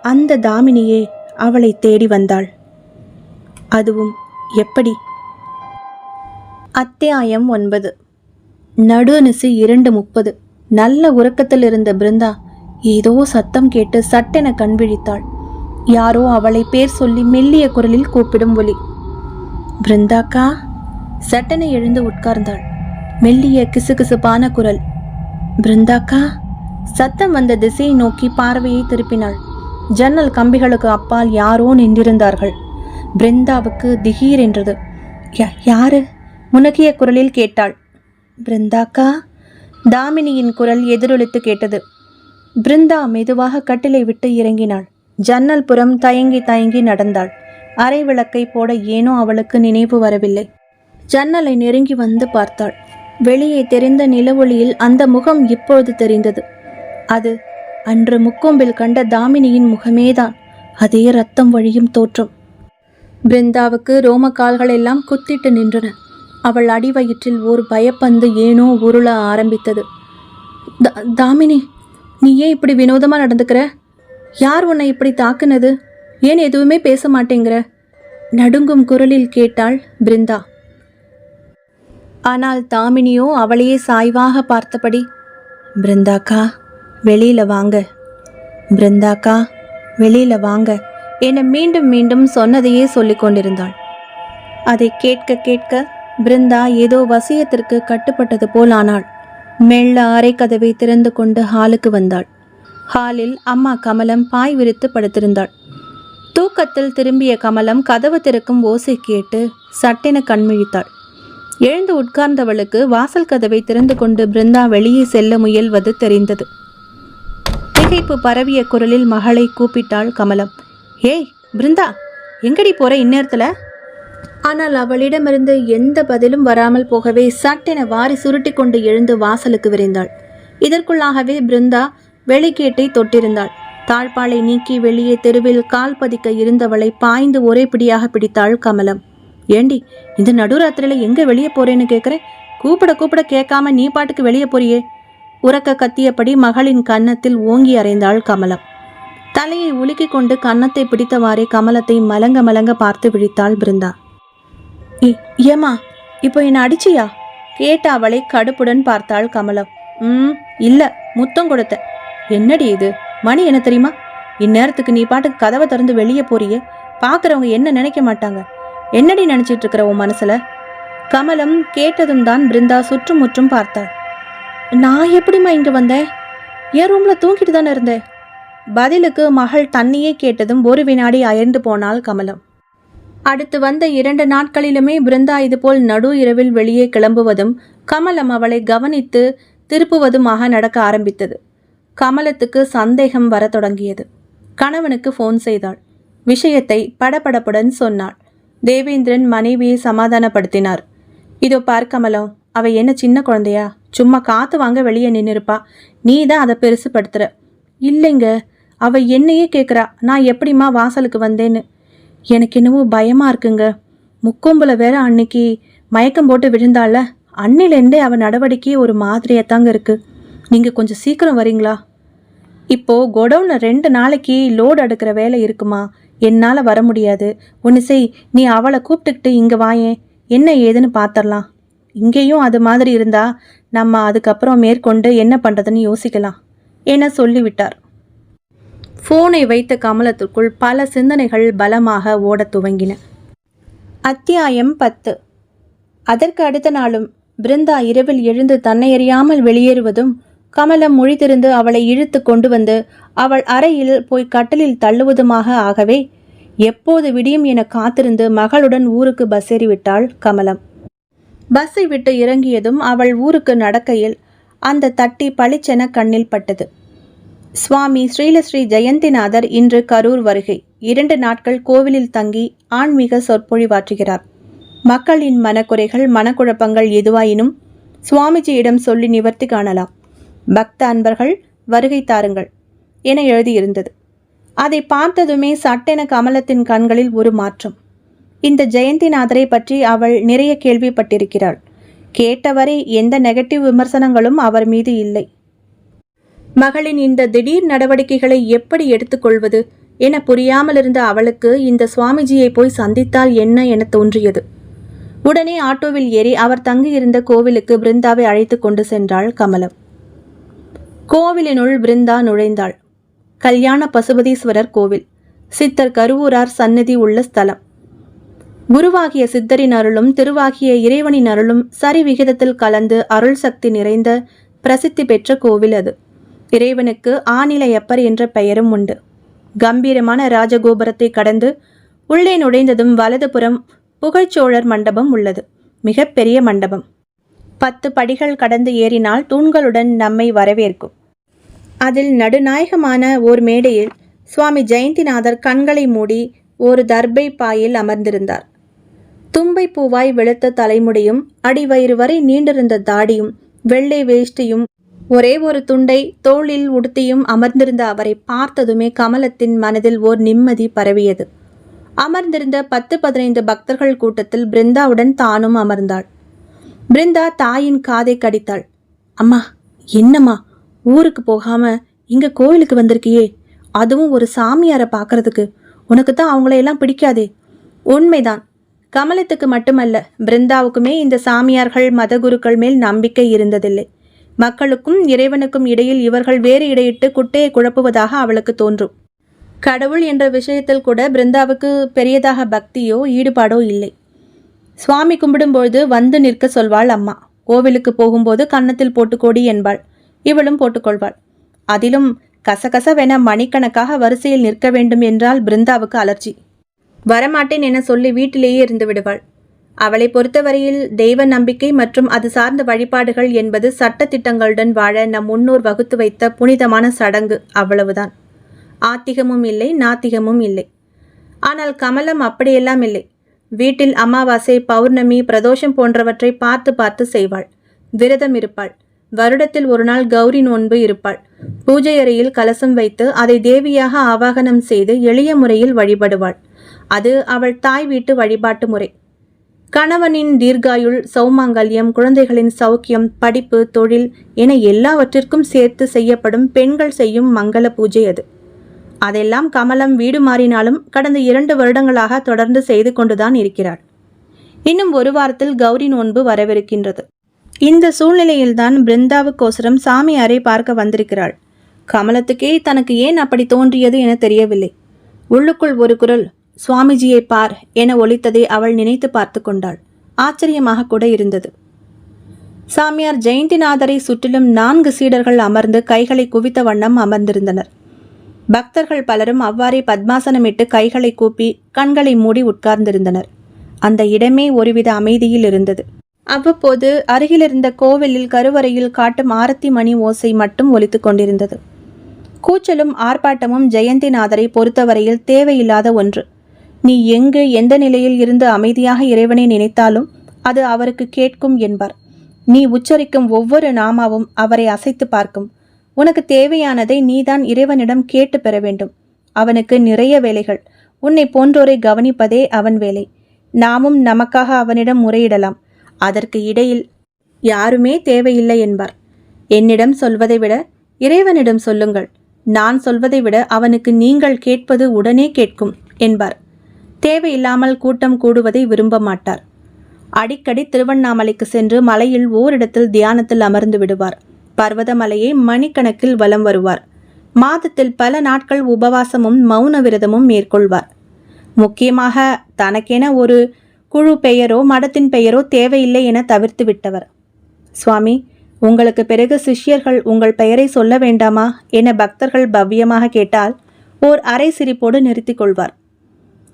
அந்த தாமினியே அவளை தேடி வந்தாள். அதுவும் எப்படி? அத்தியாயம் 9. நடுநிசி 2:30. நல்ல உறக்கத்தில் இருந்த பிருந்தா ஏதோ சத்தம் கேட்டு சட்டென கண்விழித்தாள். யாரோ அவளை பேர் சொல்லி மெல்லிய குரலில் கூப்பிடும் ஒலி. பிருந்தாக்கா. சட்டென எழுந்து உட்கார்ந்தாள். மெல்லிய கிசுகிசுப்பான குரல். பிருந்தாக்கா. சத்தம் வந்த திசையை நோக்கி பார்வையை திருப்பினாள். ஜன்னல் கம்பிகளுக்கு அப்பால் யாரோ நின்றிருந்தார்கள். பிருந்தாவுக்கு திகீர் என்றது. யாரு? முனகிய குரலில் கேட்டாள். பிருந்தாக்கா. தாமினியின் குரல் எதிரொலித்து கேட்டது. பிருந்தா மெதுவாக கட்டிலை விட்டு இறங்கினாள். ஜன்னல் புறம் தயங்கி தயங்கி நடந்தாள். அரை விளக்கை போட ஏனோ அவளுக்கு நினைவு வரவில்லை. ஜன்னலை நெருங்கி வந்து பார்த்தாள். வெளியே தெரிந்த நிலவொளியில் அந்த முகம் இப்பொழுது தெரிந்தது. அது அன்று முக்கொம்பில் கண்ட தாமினியின் முகமேதான். அதே ரத்தம் வழியும் தோற்றம். பிருந்தாவுக்கு ரோமக்கால்கள் எல்லாம் குத்திட்டு நின்றன. அவள் அடிவயிற்றில் ஓர் பயப்பந்து ஏனோ உருள ஆரம்பித்தது. தாமினி, நீ ஏன் இப்படி வினோதமா நடந்துக்கிற? யார் உன்னை இப்படி தாக்குனது? ஏன் எதுவுமே பேச மாட்டேங்கிற? நடுங்கும் குரலில் கேட்டாள் பிருந்தா. ஆனால் தாமினியோ அவளையே சாய்வாக பார்த்தபடி, பிருந்தாக்கா வெளியில வாங்க, பிருந்தாக்கா வெளியில வாங்க என மீண்டும் மீண்டும் சொன்னதையே சொல்லிக் கொண்டிருந்தாள். அதை கேட்க கேட்க பிருந்தா ஏதோ வசியத்திற்கு கட்டுப்பட்டது போல் ஆனாள். மெல்ல அறை கதவை திறந்து கொண்டு ஹாலுக்கு வந்தாள். ஹாலில் அம்மா கமலம் பாய் விரித்து படுத்திருந்தாள். தூக்கத்தில் திரும்பிய கமலம் கதவு திறக்கும் ஓசை கேட்டு சட்டென கண்மிழித்தாள். எழுந்து உட்கார்ந்தவளுக்கு வாசல் கதவை திறந்து கொண்டு பிருந்தா வெளியே செல்ல முயல்வது தெரிந்தது. திகைப்பு பரவிய குரலில் மகளை கூப்பிட்டாள் கமலம். ஏய் பிருந்தா, எங்கடி போற இந்நேரத்துல? ஆனால் அவளிடமிருந்து எந்த பதிலும் வராமல் போகவே சட்டென வாரி சுருட்டி கொண்டு எழுந்து வாசலுக்கு விரைந்தாள். இதற்குள்ளாகவே பிருந்தா வெளிக்கேட்டை தொட்டிருந்தாள். தாழ்பாலை நீக்கி வெளியே தெருவில் கால் பதிக்க இருந்தவளை பாய்ந்து ஒரே பிடியாக பிடித்தாள் கமலம். ஏண்டி, இந்த நடுராத்திரியில எங்க வெளியே போறேன்னு கேட்குறேன். கூப்பிட கூப்பிட கேட்காம நீ பாட்டுக்கு வெளியே போறியே. உறக்க கத்தியபடி மகளின் கன்னத்தில் ஓங்கி அறைந்தாள் கமலம். தலையை உலுக்கி கொண்டு கன்னத்தை பிடித்தவாறே கமலத்தை மலங்க மலங்க பார்த்து விழித்தாள் பிருந்தா. ஏமா, இப்போ என்ன அடிச்சியா? கேட்ட அவளை கடுப்புடன் பார்த்தாள் கமலம். இல்ல, முத்தம் கொடுத்த. என்னடி இது? மணி என்ன தெரியுமா? இந்நேரத்துக்கு நீ பாட்டுக்கு கதவை திறந்து வெளியே போறியே. பார்க்குறவங்க என்ன நினைக்க மாட்டாங்க? என்னடி நினைச்சிட்டு இருக்கிற உன் மனசுல? கமலம் கேட்டதும் தான் பிருந்தா சுற்றுமுற்றும் பார்த்தாள். நான் எப்படிம்மா இங்க வந்தேன்? என் ரூம்ல தூங்கிட்டு தானே இருந்தேன். பதிலுக்கு மகள் தண்ணியே கேட்டதும் ஒரு வினாடி அயர்ந்து போனாள் கமலம். அடுத்து வந்த 2 நாட்களிலுமே பிருந்தா இதுபோல் நடு இரவில் வெளியே கிளம்புவதும் கமலம் அவளை கவனித்து திருப்புவதுமாக நடக்க ஆரம்பித்தது. கமலத்துக்கு சந்தேகம் வர தொடங்கியது. கணவனுக்கு ஃபோன் செய்தாள். விஷயத்தை படபடப்புடன் சொன்னாள். தேவேந்திரன் மனைவியை சமாதானப்படுத்தினார். இதோ பார் கமலம், அவ என்ன சின்ன குழந்தையா? சும்மா காத்து வாங்க வெளியே நின்றுருப்பா. நீ தான் அதை பெருசுப்படுத்துற. இல்லைங்க, அவ என்னையே கேட்குறா, நான் எப்படிம்மா வாசலுக்கு வந்தேன்னு. எனக்கு என்னவோ பயமா இருக்குங்க. முக்கொம்புல வேற அன்னைக்கு மயக்கம் போட்டு விழுந்தால, அன்னிலேருந்தே அவ நடவடிக்கையே ஒரு மாதிரியாத்தாங்க இருக்கு. நீங்க கொஞ்சம் சீக்கிரம் வரீங்களா? இப்போ கொடவுன்ல 2 நாளைக்கு லோடு அடுக்கிற வேலை இருக்குமா? என்னால் வர முடியாது. ஒன்று செய், நீ அவளை கூப்பிட்டுக்கிட்டு இங்கே வாயேன், என்ன ஏதுன்னு பார்த்துடலாம். இங்கேயும் அது மாதிரி இருந்தா நம்ம அதுக்கப்புறம் மேற்கொண்டு என்ன பண்ணுறதுன்னு யோசிக்கலாம் என சொல்லிவிட்டார். ஃபோனை வைத்த கமலத்திற்குள் பல சிந்தனைகள் பலமாக ஓடத் துவங்கின. அத்தியாயம் 10. அதற்கு அடுத்த நாளும் பிருந்தா இரவில் எழுந்து தன்னை அறியாமல் வெளியேறுவதும், கமலம் முழித்திருந்து அவளை இழுத்து கொண்டு வந்து அவள் அறையில் போய் கட்டிலில் தள்ளுவதுமாக ஆகவே எப்போது விடியும் என காத்திருந்து மகளுடன் ஊருக்கு பஸ் ஏறிவிட்டாள் கமலம். பஸ்ஸை விட்டு இறங்கியதும் அவள் ஊருக்கு நடக்கையில் அந்த தட்டி பளிச்சென கண்ணில் பட்டது. சுவாமி ஸ்ரீலஸ்ரீ ஜெயந்திநாதர் இன்று கரூர் வருகை. 2 நாட்கள் கோவிலில் தங்கி ஆன்மீக சொற்பொழிவாற்றுகிறார். மக்களின் மனக்குறைகள் மனக்குழப்பங்கள் எதுவாயினும் சுவாமிஜியிடம் சொல்லி நிவர்த்தி காணலாம். பக்த அன்பர்கள் வருகை தாருங்கள் என எழுதியிருந்தது. அதை பார்த்ததுமே சட்டென கமலத்தின் கண்களில் ஒரு மாற்றம். இந்த ஜெயந்திநாதரை பற்றி அவள் நிறைய கேள்விப்பட்டிருக்கிறாள். கேட்டவரை எந்த நெகட்டிவ் விமர்சனங்களும் அவர் மீது இல்லை. மகளின் இந்த திடீர் நடவடிக்கைகளை எப்படி எடுத்துக்கொள்வது என புரியாமலிருந்த அவளுக்கு இந்த சுவாமிஜியை போய் சந்தித்தால் என்ன என தோன்றியது. உடனே ஆட்டோவில் ஏறி அவர் தங்கியிருந்த கோவிலுக்கு பிருந்தாவை அழைத்து கொண்டு சென்றாள் கமலம். கோவிலினுள் பிருந்தா நுழைந்தாள். கல்யாண பசுபதீஸ்வரர் கோவில், சித்தர் கருவூரார் சந்நிதி உள்ள ஸ்தலம். குருவாகிய சித்தரின் அருளும் திருவாகிய இறைவனின் அருளும் சரி விகிதத்தில் கலந்து அருள் சக்தி நிறைந்த பிரசித்தி பெற்ற கோவில் அது. இறைவனுக்கு ஆநிலையப்பர் என்ற பெயரும் உண்டு. கம்பீரமான ராஜகோபுரத்தை கடந்து உள்ளே நுழைந்ததும் வலதுபுறம் புகழ்ச்சோழர் மண்டபம் உள்ளது. மிக பெரிய மண்டபம். 10 படிகள் கடந்து ஏறினால் தூண்களுடன் நம்மை வரவேற்கும். அதில் நடுநாயகமான ஓர் மேடையில் சுவாமி ஜெயந்திநாதர் கண்களை மூடி ஒரு தர்பை பாயில் அமர்ந்திருந்தார். தும்பை பூவாய் வெளுத்த தலைமுடியும் அடிவயிறு வரை நீண்டிருந்த தாடியும் வெள்ளை வேஷ்டியும் ஒரே ஒரு துண்டை தோளில் உடுத்தியும் அமர்ந்திருந்த அவரை பார்த்ததுமே கமலத்தின் மனதில் ஓர் நிம்மதி பரவியது. அமர்ந்திருந்த 10-15 பக்தர்கள் கூட்டத்தில் பிருந்தாவுடன் தானும் அமர்ந்தாள். பிருந்தா தாயின் காதை கடித்தாள். அம்மா, என்னம்மா ஊருக்கு போகாம இங்க கோவிலுக்கு வந்திருக்கியே, அதுவும் ஒரு சாமியாரை பார்க்கறதுக்கு. உனக்கு தான் அவங்களையெல்லாம் பிடிக்காதே. உண்மைதான். கமலத்துக்கு மட்டுமல்ல, பிருந்தாவுக்குமே இந்த சாமியார்கள் மதகுருக்கள் மேல் நம்பிக்கை இருந்ததில்லை. மக்களுக்கும் இறைவனுக்கும் இடையில் இவர்கள் வேறு இடையிட்டு குட்டையை குழப்புவதாக அவளுக்கு தோன்றும். கடவுள் என்ற விஷயத்தில் கூட பிருந்தாவுக்கு பெரியதாக பக்தியோ ஈடுபாடோ இல்லை. சுவாமி கும்பிடும்பொழுது வந்து நிற்க சொல்வாள் அம்மா. கோவிலுக்கு போகும்போது கன்னத்தில் போட்டுக்கோடி என்பாள். இவளும் போட்டுக்கொள்வாள். அதிலும் கசகசவென மணிக்கணக்காக வரிசையில் நிற்க வேண்டும் என்றால் பிருந்தாவுக்கு அலர்ஜி. வரமாட்டேன் என சொல்லி வீட்டிலேயே இருந்து விடுவாள். அவளை பொறுத்தவரையில் தெய்வ நம்பிக்கை மற்றும் அது சார்ந்த வழிபாடுகள் என்பது சட்ட திட்டங்களுடன் வாழ நம் முன்னோர் வகுத்து வைத்த புனிதமான சடங்கு, அவ்வளவுதான். ஆத்திகமும் இல்லை, நாத்திகமும் இல்லை. ஆனால் கமலம் அப்படியெல்லாம் இல்லை. வீட்டில் அமாவாசை, பௌர்ணமி, பிரதோஷம் போன்றவற்றை பார்த்து பார்த்து செய்வாள். விரதம் இருப்பாள். வருடத்தில் ஒரு நாள் கௌரி நோன்பு இருப்பாள். பூஜை அறையில் கலசம் வைத்து அதை தேவியாக ஆவாகனம் செய்து எளிய முறையில் வழிபடுவாள். அது அவள் தாய் வீட்டு வழிபாட்டு முறை. கணவனின் தீர்காயுள், சௌமாங்கல்யம், குழந்தைகளின் சௌக்கியம், படிப்பு, தொழில் என எல்லாவற்றிற்கும் சேர்த்து செய்யப்படும் பெண்கள் செய்யும் மங்கள பூஜை அது. அதெல்லாம் கமலம் வீடு மாறினாலும் கடந்த 2 வருடங்களாக தொடர்ந்து செய்து கொண்டுதான் இருக்கிறாள். இன்னும் ஒரு வாரத்தில் கௌரி நோன்பு வரவிருக்கின்றது. இந்த சூழ்நிலையில்தான் பிருந்தாவுக்கோசரம் சாமியாரை பார்க்க வந்திருக்கிறாள். கமலத்துக்கே தனக்கு ஏன் அப்படி தோன்றியது என தெரியவில்லை. உள்ளுக்குள் ஒரு குரல், சுவாமிஜியை பார் என ஒலித்ததை அவள் நினைத்து பார்த்து கொண்டாள். ஆச்சரியமாக கூட இருந்தது. சாமியார் ஜெயந்திநாதரை சுற்றிலும் 4 சீடர்கள் அமர்ந்து கைகளை குவித்த வண்ணம் அமர்ந்திருந்தனர். பக்தர்கள் பலரும் அவ்வாறே பத்மாசனமிட்டு கைகளை கூப்பி கண்களை மூடி உட்கார்ந்திருந்தனர். அந்த இடமே ஒருவித அமைதியில் இருந்தது. அவ்வப்போது அருகிலிருந்த கோவிலில் கருவறையில் காட்டும் ஆரத்தி மணி ஓசை மட்டும் ஒலித்து கொண்டிருந்தது. கூச்சலும் ஆர்ப்பாட்டமும் ஜெயந்திநாதரை பொறுத்தவரையில் தேவையில்லாத ஒன்று. நீ எங்கு எந்த நிலையில் இருந்து அமைதியாக இறைவனை நினைத்தாலும் அது அவருக்கு கேட்கும் என்பார். நீ உச்சரிக்கும் ஒவ்வொரு நாமாவும் அவரை அசைத்து பார்க்கும். உனக்கு தேவையானதை நீதான் இறைவனிடம் கேட்டு பெற வேண்டும். அவனுக்கு நிறைய வேலைகள். உன்னை போன்றோரை கவனிப்பதே அவன் வேலை. நாமும் நமக்காக அவனிடம் முறையிடலாம். அதற்கு இடையில் யாருமே தேவையில்லை என்பார். என்னிடம் சொல்வதை விட இறைவனிடம் சொல்லுங்கள். நான் சொல்வதை விட அவனுக்கு நீங்கள் கேட்பது உடனே கேட்கும் என்பார். தேவையில்லாமல் கூட்டம் கூடுவதை விரும்ப மாட்டார். அடிக்கடி திருவண்ணாமலைக்கு சென்று மலையில் ஓரிடத்தில் தியானத்தில் அமர்ந்து விடுவார். பர்வதமலையை மணிக்கணக்கில் வலம் வருவார். மாதத்தில் பல நாட்கள் உபவாசமும் மௌன விரதமும் மேற்கொள்வார். முக்கியமாக தனக்கென ஒரு குழு பெயரோ மடத்தின் பெயரோ தேவையில்லை என தவிர்த்து விட்டவர். சுவாமி, உங்களுக்கு பிறகு சிஷ்யர்கள் உங்கள் பெயரை சொல்ல வேண்டாமா என பக்தர்கள் பவ்யமாக கேட்டால் ஓர் அரை சிரிப்போடு நிறுத்தி கொள்வார்.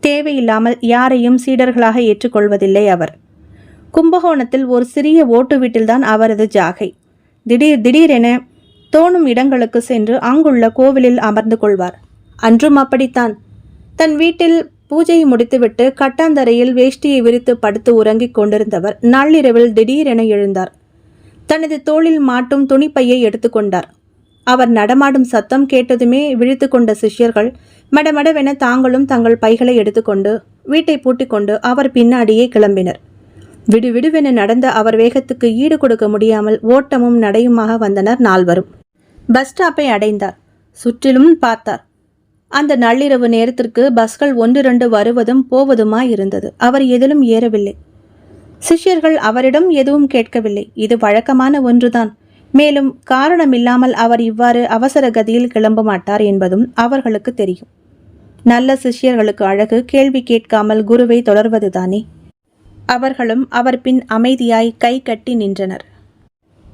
தேவையில்லாமல் யாரையும் சீடர்களாக ஏற்றுக்கொள்வதில்லை அவர். கும்பகோணத்தில் ஒரு சிறிய ஓட்டு வீட்டில்தான் அவரது ஜாகை. திடீரென தோணும் இடங்களுக்கு சென்று அங்குள்ள கோவிலில் அமர்ந்து கொள்வார். அன்றும் அப்படித்தான். தன் வீட்டில் பூஜையை முடித்துவிட்டு கட்டாந்தரையில் வேஷ்டியை விரித்து படுத்து உறங்கிக் கொண்டிருந்தவர் நள்ளிரவில் திடீரென எழுந்தார். தனது தோளில் மாட்டும் துணிப்பையை எடுத்துக்கொண்டார். அவர் நடமாடும் சத்தம் கேட்டதுமே விழித்து கொண்ட சிஷ்யர்கள் மடமடவென தாங்களும் தங்கள் பைகளை எடுத்துக்கொண்டு வீட்டை பூட்டிக் கொண்டு அவர் பின்னாடியே கிளம்பினர். விடுவிடுவென நடந்த அவர் வேகத்துக்கு ஈடு கொடுக்க முடியாமல் ஓட்டமும் நடையுமாக வந்தனர் நால்வரும். பஸ் ஸ்டாப்பை அடைந்தார். சுற்றிலும் பார்த்தார். அந்த நள்ளிரவு நேரத்திற்கு பஸ்கள் 1-2 வருவதும் போவதுமாய் இருந்தது. அவர் எதிலும் ஏறவில்லை. சிஷ்யர்கள் அவரிடம் எதுவும் கேட்கவில்லை. இது வழக்கமான ஒன்றுதான். மேலும் காரணமில்லாமல் அவர் இவ்வாறு அவசர கதியில் கிளம்ப மாட்டார் என்பதும் அவர்களுக்கு தெரியும். நல்ல சிஷ்யர்களுக்கு அழகு கேள்வி கேட்காமல் குருவை தொடர்வதுதானே. அவர்களும் அவர் பின் அமைதியாய் கை கட்டி நின்றனர்.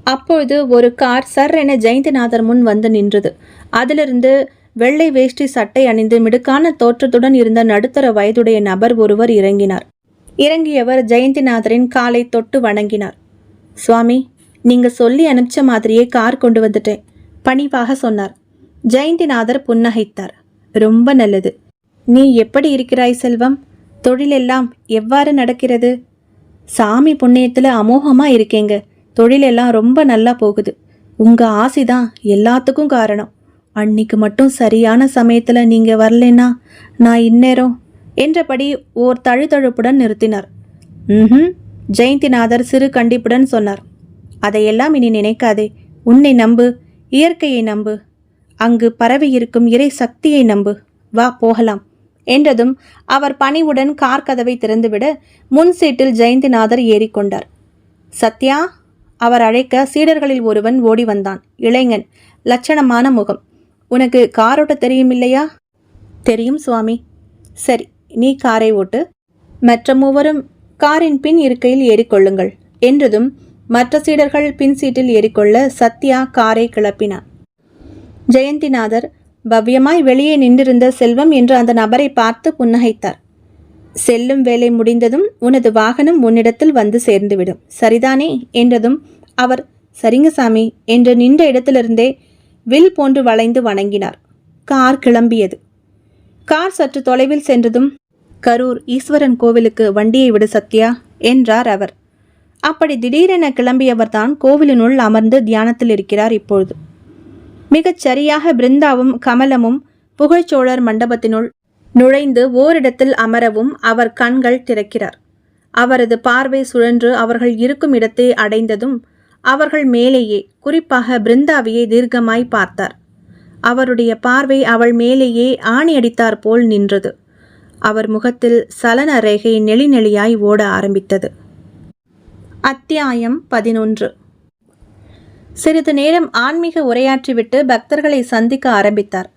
அப்பொழுது ஒரு கார் சர் என ஜெயந்திநாதர் முன் வந்து நின்றது. அதிலிருந்து வெள்ளை வேஷ்டி சட்டை அணிந்து மிடுக்கான தோற்றத்துடன் இருந்த நடுத்தர வயதுடைய நபர் ஒருவர் இறங்கினார். இறங்கியவர் ஜெயந்திநாதரின் காலை தொட்டு வணங்கினார். சுவாமி, நீங்க சொல்லி அனுப்பிச்ச மாதிரியே கார் கொண்டு வந்துட்டேன், பணிவாக சொன்னார். ஜெயந்திநாதர் புன்னகைத்தார். ரொம்ப நல்லது. நீ எப்படி இருக்கிறாய் செல்வம்? தொழிலெல்லாம் எவ்வாறு நடக்கிறது? சாமி புண்ணியத்தில் அமோகமா இருக்கேங்க. தொழிலெல்லாம் ரொம்ப நல்லா போகுது. உங்க ஆசைதான் எல்லாத்துக்கும் காரணம். அன்னைக்கு மட்டும் சரியான சமயத்தில் நீங்க வரலனா நான் இந்நேரம் என்றபடி ஓர் தழுதழுப்புடன் நிறுத்தினார். ஜெயந்திநாதர் சிறு கண்டிப்புடன் சொன்னார். அதையெல்லாம் இனி நினைக்காதே. உன்னை நம்பு, இயற்கையை நம்பு, அங்கு பரவி இருக்கும் இறை சக்தியை நம்பு. வா போகலாம் என்றதும் அவர் பணிவுடன் கார் கதவை திறந்துவிட முன் சீட்டில் ஜெயந்திநாதர் ஏறிக்கொண்டார். சத்யா, அவர் அழைக்க சீடர்களில் ஒருவன் ஓடி வந்தான். இளைஞன், லட்சணமான முகம். உனக்கு காரோட்ட தெரியும் இல்லையா? தெரியும் சுவாமி. சரி, நீ காரை ஓட்டு. மற்ற மூவரும் காரின் பின் இருக்கையில் ஏறிக்கொள்ளுங்கள் என்றதும் மற்ற சீடர்கள் பின் சீட்டில் ஏறிக்கொள்ள சத்யா காரை கிளப்பினார். ஜெயந்திநாதர் பவ்யமாய் வெளியே நின்றிருந்த செல்வம் என்று அந்த நபரை பார்த்து புன்னகைத்தார். செல்லும் வேலை முடிந்ததும் உனது வாகனம் உன்னிடத்தில் வந்து சேர்ந்துவிடும், சரிதானே என்றதும் அவர் சரிங்க சாமி என்று நின்ற இடத்திலிருந்தே வில் போன்று வளைந்து வணங்கினார். கார் கிளம்பியது. கார் சற்று தொலைவில் சென்றதும் கரூர் ஈஸ்வரன் கோவிலுக்கு வண்டியை விடு சத்யா என்றார் அவர். அப்படி திடீரென கிளம்பியவர்தான் கோவிலினுள் அமர்ந்து தியானத்தில் இருக்கிறார் இப்பொழுது. மிகச் சரியாக பிருந்தாவும் கமலமும் புகழ்ச்சோழர் மண்டபத்தினுள் நுழைந்து ஓரிடத்தில் அமரவும் அவர் கண்கள் திறக்கிறார். அவரது பார்வை சுழன்று அவர்கள் இருக்கும் இடத்தை அடைந்ததும் அவர்கள் மேலேயே, குறிப்பாக பிருந்தாவையே தீர்க்கமாய் பார்த்தார். அவருடைய பார்வை அவள் மேலேயே ஆணி அடித்தார் போல் நின்றது. அவர் முகத்தில் சலன ரேகை நெளி நெளியாய் ஓட ஆரம்பித்தது. அத்தியாயம் 11. சிறிது நேரம் ஆன்மீக உரையாற்றிவிட்டு பக்தர்களை சந்திக்க ஆரம்பித்தார்.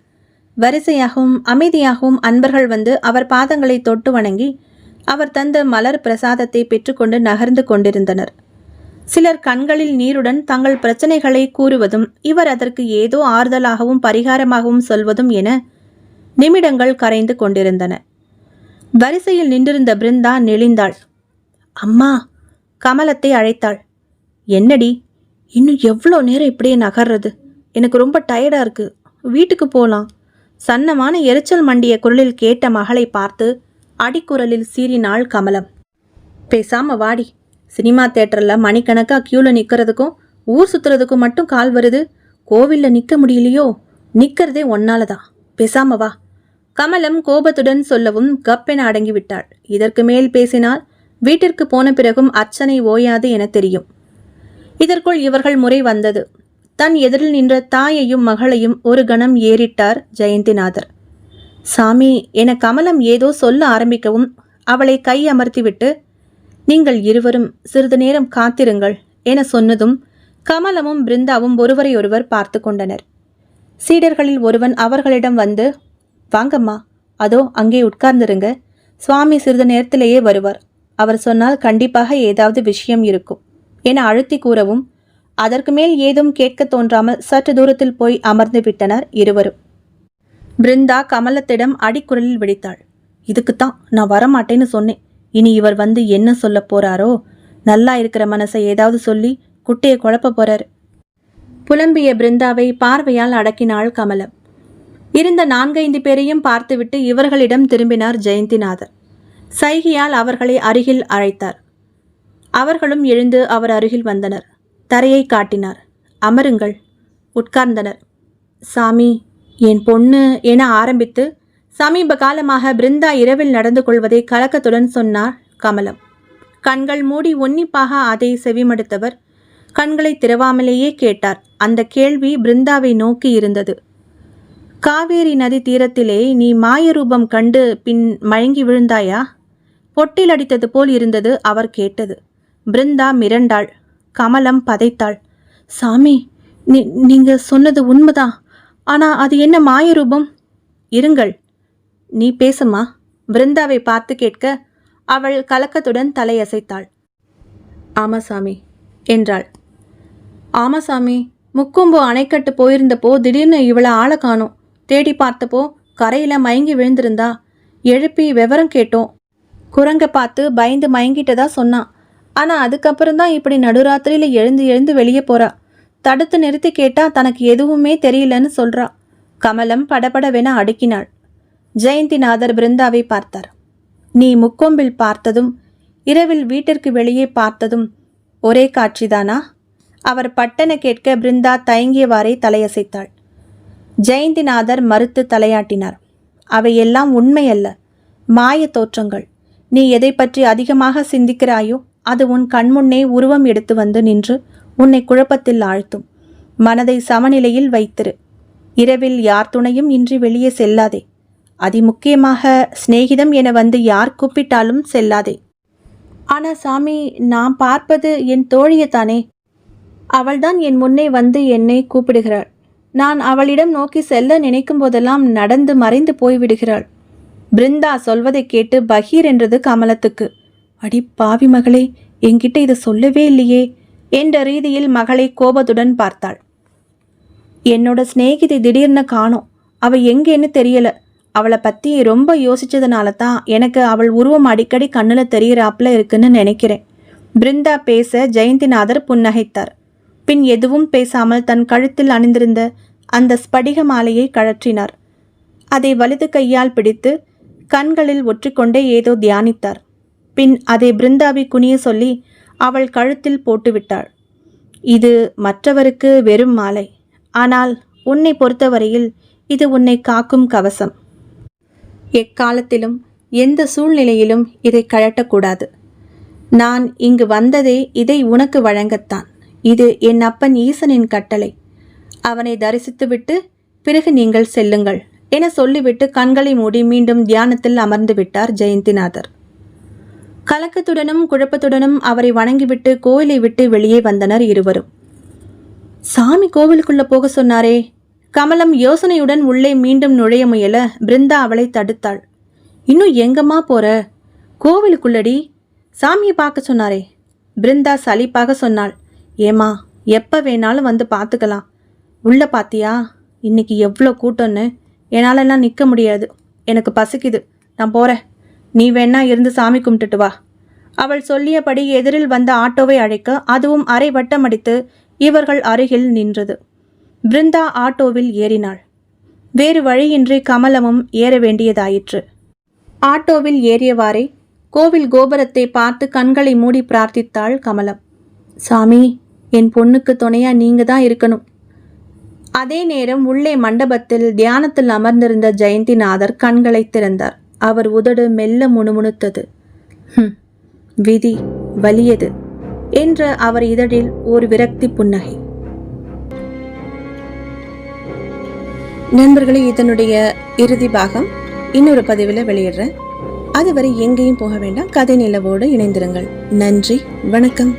வரிசையாகவும் அமைதியாகவும் அன்பர்கள் வந்து அவர் பாதங்களை தொட்டு வணங்கி அவர் தந்த மலர் பிரசாதத்தை பெற்றுக்கொண்டு நகர்ந்து கொண்டிருந்தனர். சிலர் கண்களில் நீருடன் தங்கள் பிரச்சனைகளை கூறுவதும் இவர் அதற்கு ஏதோ ஆறுதலாகவும் பரிகாரமாகவும் சொல்வதும் என நிமிடங்கள் கரைந்து கொண்டிருந்தன. வரிசையில் நின்றிருந்த பிருந்தா நெளிந்தாள். அம்மா, கமலத்தை அழைத்தாள். என்னடி, இன்னும் எவ்வளோ நேரம் இப்படியே நகர்றது? எனக்கு ரொம்ப டயர்டா இருக்கு, வீட்டுக்கு போகலாம். சன்னமான எரிச்சல் மண்டிய குரலில் கேட்ட மகளை பார்த்து அடிக்குரலில் சீறினாள் கமலம். பேசாம வாடி, சினிமா தியேட்டரில் மணிக்கணக்காக கியூவில் நிற்கிறதுக்கும் ஊர் சுற்றுறதுக்கும் மட்டும் கால் வருது. கோவிலில் நிற்க முடியலையோ? நிற்கிறதே ஒன்னாலதான், பேசாம வா. கமலம் கோபத்துடன் சொல்லவும் கப்பென அடங்கிவிட்டாள். இதற்கு மேல் பேசினால் வீட்டிற்கு போன பிறகும் அர்ச்சனை ஓயாது என தெரியும். இதற்குள் இவர்கள் முறை வந்தது. தன் எதிரில் நின்ற தாயையும் மகளையும் ஒரு கணம் ஏறிட்டார் ஜெயந்திநாதர். சாமி என கமலம் ஏதோ சொல்ல ஆரம்பிக்கவும் அவளை கை அமர்த்திவிட்டு, நீங்கள் இருவரும் சிறிது நேரம் காத்திருங்கள் என சொன்னதும் கமலமும் பிருந்தாவும் ஒருவரையொருவர் பார்த்து கொண்டனர். சீடர்களில் ஒருவன் அவர்களிடம் வந்து, வாங்கம்மா, அதோ அங்கே உட்கார்ந்துருங்க, சுவாமி சிறிது நேரத்திலேயே வருவார். அவர் சொன்னால் கண்டிப்பாக ஏதாவது விஷயம் இருக்கும் என அழுத்தி கூறவும் அதற்கு மேல் ஏதும் கேட்க தோன்றாமல் சற்று தூரத்தில் போய் அமர்ந்து விட்டனர் இருவரும். பிருந்தா கமலத்திடம் அடிக்குரலில் விழித்தாள். இதுக்குத்தான் நான் வரமாட்டேன்னு சொன்னேன். இனி இவர் வந்து என்ன சொல்ல போறாரோ? நல்லா இருக்கிற மனசை ஏதாவது சொல்லி குட்டையை குழப்ப போறாரு. புலம்பிய பிருந்தாவை பார்வையால் அடக்கினாள் கமலம். இருந்த 4-5 பேரையும் பார்த்துவிட்டு இவர்களிடம் திரும்பினார் ஜெயந்திநாதர். சைகையால் அவர்களை அருகில் அழைத்தார். அவர்களும் எழுந்து அவர் அருகில் வந்தனர். தரையை காட்டினார். அமருங்கள். உட்கார்ந்தனர். சாமி, என் பொண்ணு என ஆரம்பித்து சமீப காலமாக பிருந்தா இரவில் நடந்து கொள்வதை கலக்கத்துடன் சொன்னார் கமலம். கண்கள் மூடி உன்னிப்பாக அதை செவிமடுத்தவர் கண்களை திறவாமலேயே கேட்டார். அந்த கேள்வி பிருந்தாவை நோக்கி இருந்தது. காவேரி நதி தீரத்திலே நீ மாயரூபம் கண்டு பின் மயங்கி விழுந்தாயா? பொட்டில் அடித்தது போல் இருந்தது அவர் கேட்டது. பிருந்தா மிரண்டாள். கமலம் பதைத்தாள். சாமி, நீங்க சொன்னது உண்மைதான். ஆனா அது என்ன மாயரூபம்? இருங்கள், நீ பேசுமா? பிருந்தாவை பார்த்து கேட்க அவள் கலக்கத்துடன் தலையசைத்தாள். ஆமா சாமி என்றாள். ஆமா சாமி, முக்கொம்பு அணைக்கட்டு போயிருந்தப்போ திடீர்னு இவளை ஆளை காணோம். தேடி பார்த்தப்போ கரையில மயங்கி விழுந்திருந்தா. எழுப்பி விவரம் கேட்டோம். குரங்க பார்த்து பயந்து மயங்கிட்டதா சொன்னான். ஆனா அதுக்கப்புறம்தான் இப்படி நடுராத்திரியில எழுந்து வெளியே போறா. தடுத்து நிறுத்தி கேட்டா தனக்கு எதுவுமே தெரியலன்னு சொல்றா. கமலம் படபடவென அடுக்கினாள். ஜெயந்திநாதர் பிருந்தாவை பார்த்தார். நீ முக்கொம்பில் பார்த்ததும் இரவில் வீட்டிற்கு வெளியே பார்த்ததும் ஒரே காட்சிதானா? அவர் பட்டென கேட்க பிருந்தா தயங்கியவாறே தலையசைத்தாள். ஜெயந்திநாதர் மறுத்து தலையாட்டினார். அவையெல்லாம் உண்மையல்ல, மாய தோற்றங்கள். நீ எதை பற்றி அதிகமாக சிந்திக்கிறாயோ அது உன் கண்முன்னே உருவம் எடுத்து வந்து நின்று உன்னை குழப்பத்தில் ஆழ்த்தும். மனதை சமநிலையில் வைத்திரு. இரவில் யார் துணையும் இன்றி வெளியே செல்லாதே. அதிமுக்கியமாக சிநேகிதம் என வந்து யார் கூப்பிட்டாலும் செல்லாதே. ஆனா சாமி, நான் பார்ப்பது என் தோழியைத்தானே. அவள்தான் என் முன்னே வந்து என்னை கூப்பிடுகிறாள். நான் அவளிடம் நோக்கி செல்ல நினைக்கும் போதெல்லாம் நடந்து மறைந்து போய்விடுகிறாள். பிருந்தா சொல்வதை கேட்டு பகீர் என்றது கமலத்துக்கு. அடி பாவி மகளே, என்கிட்ட இதை சொல்லவே இல்லையே என்ற ரீதியில் மகளை கோபத்துடன் பார்த்தாள். என்னோட சிநேகிதை திடீர்னு காணோம். அவள் எங்கேன்னு தெரியல. அவளை பற்றி ரொம்ப யோசிச்சதுனால தான் எனக்கு அவள் உருவம் அடிக்கடி கண்ணில் தெரிகிறாப்புல இருக்குன்னு நினைக்கிறேன். பிருந்தா பேச ஜெயந்திநாதர் புன்னகைத்தார். பின் எதுவும் பேசாமல் தன் கழுத்தில் அணிந்திருந்த அந்த ஸ்படிக மாலையை கழற்றினார். அதை வலது கையால் பிடித்து கண்களில் ஒற்றிக்கொண்டே ஏதோ தியானித்தார். பின் அதை பிருந்தாவை குனிய சொல்லி அவள் கழுத்தில் போட்டுவிட்டாள். இது மற்றவருக்கு வெறும் மாலை. ஆனால் உன்னை பொறுத்தவரையில் இது உன்னை காக்கும் கவசம். எக்காலத்திலும் எந்த சூழ்நிலையிலும் இதை கழட்டக்கூடாது. நான் இங்கு வந்ததே இதை உனக்கு வழங்கத்தான். இது என் அப்பன் ஈசனின் கட்டளை. அவனை தரிசித்துவிட்டு பிறகு நீங்கள் செல்லுங்கள் என சொல்லிவிட்டு கண்களை மூடி மீண்டும் தியானத்தில் அமர்ந்து விட்டார் ஜெயந்திநாதர். கலக்கத்துடனும் குழப்பத்துடனும் அவரை வணங்கிவிட்டு கோயிலை விட்டு வெளியே வந்தனர் இருவரும். சாமி கோவிலுக்குள்ள போக சொன்னாரே. கமலம் யோசனையுடன் உள்ளே மீண்டும் நுழைய முயல பிருந்தா அவளை தடுத்தாள். இன்னும் எங்கம்மா போற? கோவிலுக்குள்ளடி, சாமியை பார்க்க சொன்னாரே. பிருந்தா சலிப்பாக சொன்னாள். ஏமா, எப்போ வேணாலும் வந்து பார்த்துக்கலாம். உள்ள பாத்தியா? இன்னைக்கு எவ்வளோ கூட்டம்னு. என்னாலெல்லாம் நிற்க முடியாது. எனக்கு பசிக்குது. நான் போகிறேன். நீ வேணா இருந்து சாமி கும்பிட்டுட்டு வா. அவள் சொல்லியபடி எதிரில் வந்த ஆட்டோவை அழைக்க அதுவும் அரை வட்டமடித்து இவர்கள் அருகில் நின்றது. பிருந்தா ஆட்டோவில் ஏறினாள். வேறு வழியின்றி கமலமும் ஏற வேண்டியதாயிற்று. ஆட்டோவில் ஏறியவாறே கோவில் கோபுரத்தை பார்த்து கண்களை மூடி பிரார்த்தித்தாள் கமலம். சாமி, என் பொண்ணுக்கு துணையா நீங்க தான் இருக்கணும். அதே நேரம் உள்ளே மண்டபத்தில் தியானத்தில் அமர்ந்திருந்த ஜெயந்திநாதர் கண்களை திறந்தார். அவர் உதடு மெல்ல முணுமுணுத்தது. விதி வலியது என்ற அவர் இதழில் ஒரு விரக்தி புன்னகை. நண்பர்களே, இதனுடைய இறுதி பாகம் இன்னொரு பதிவில் வெளியிடுறேன். அதுவரை எங்கேயும் போக வேண்டாம். கதை நிலவோடு இணைந்திருங்கள். நன்றி, வணக்கம்.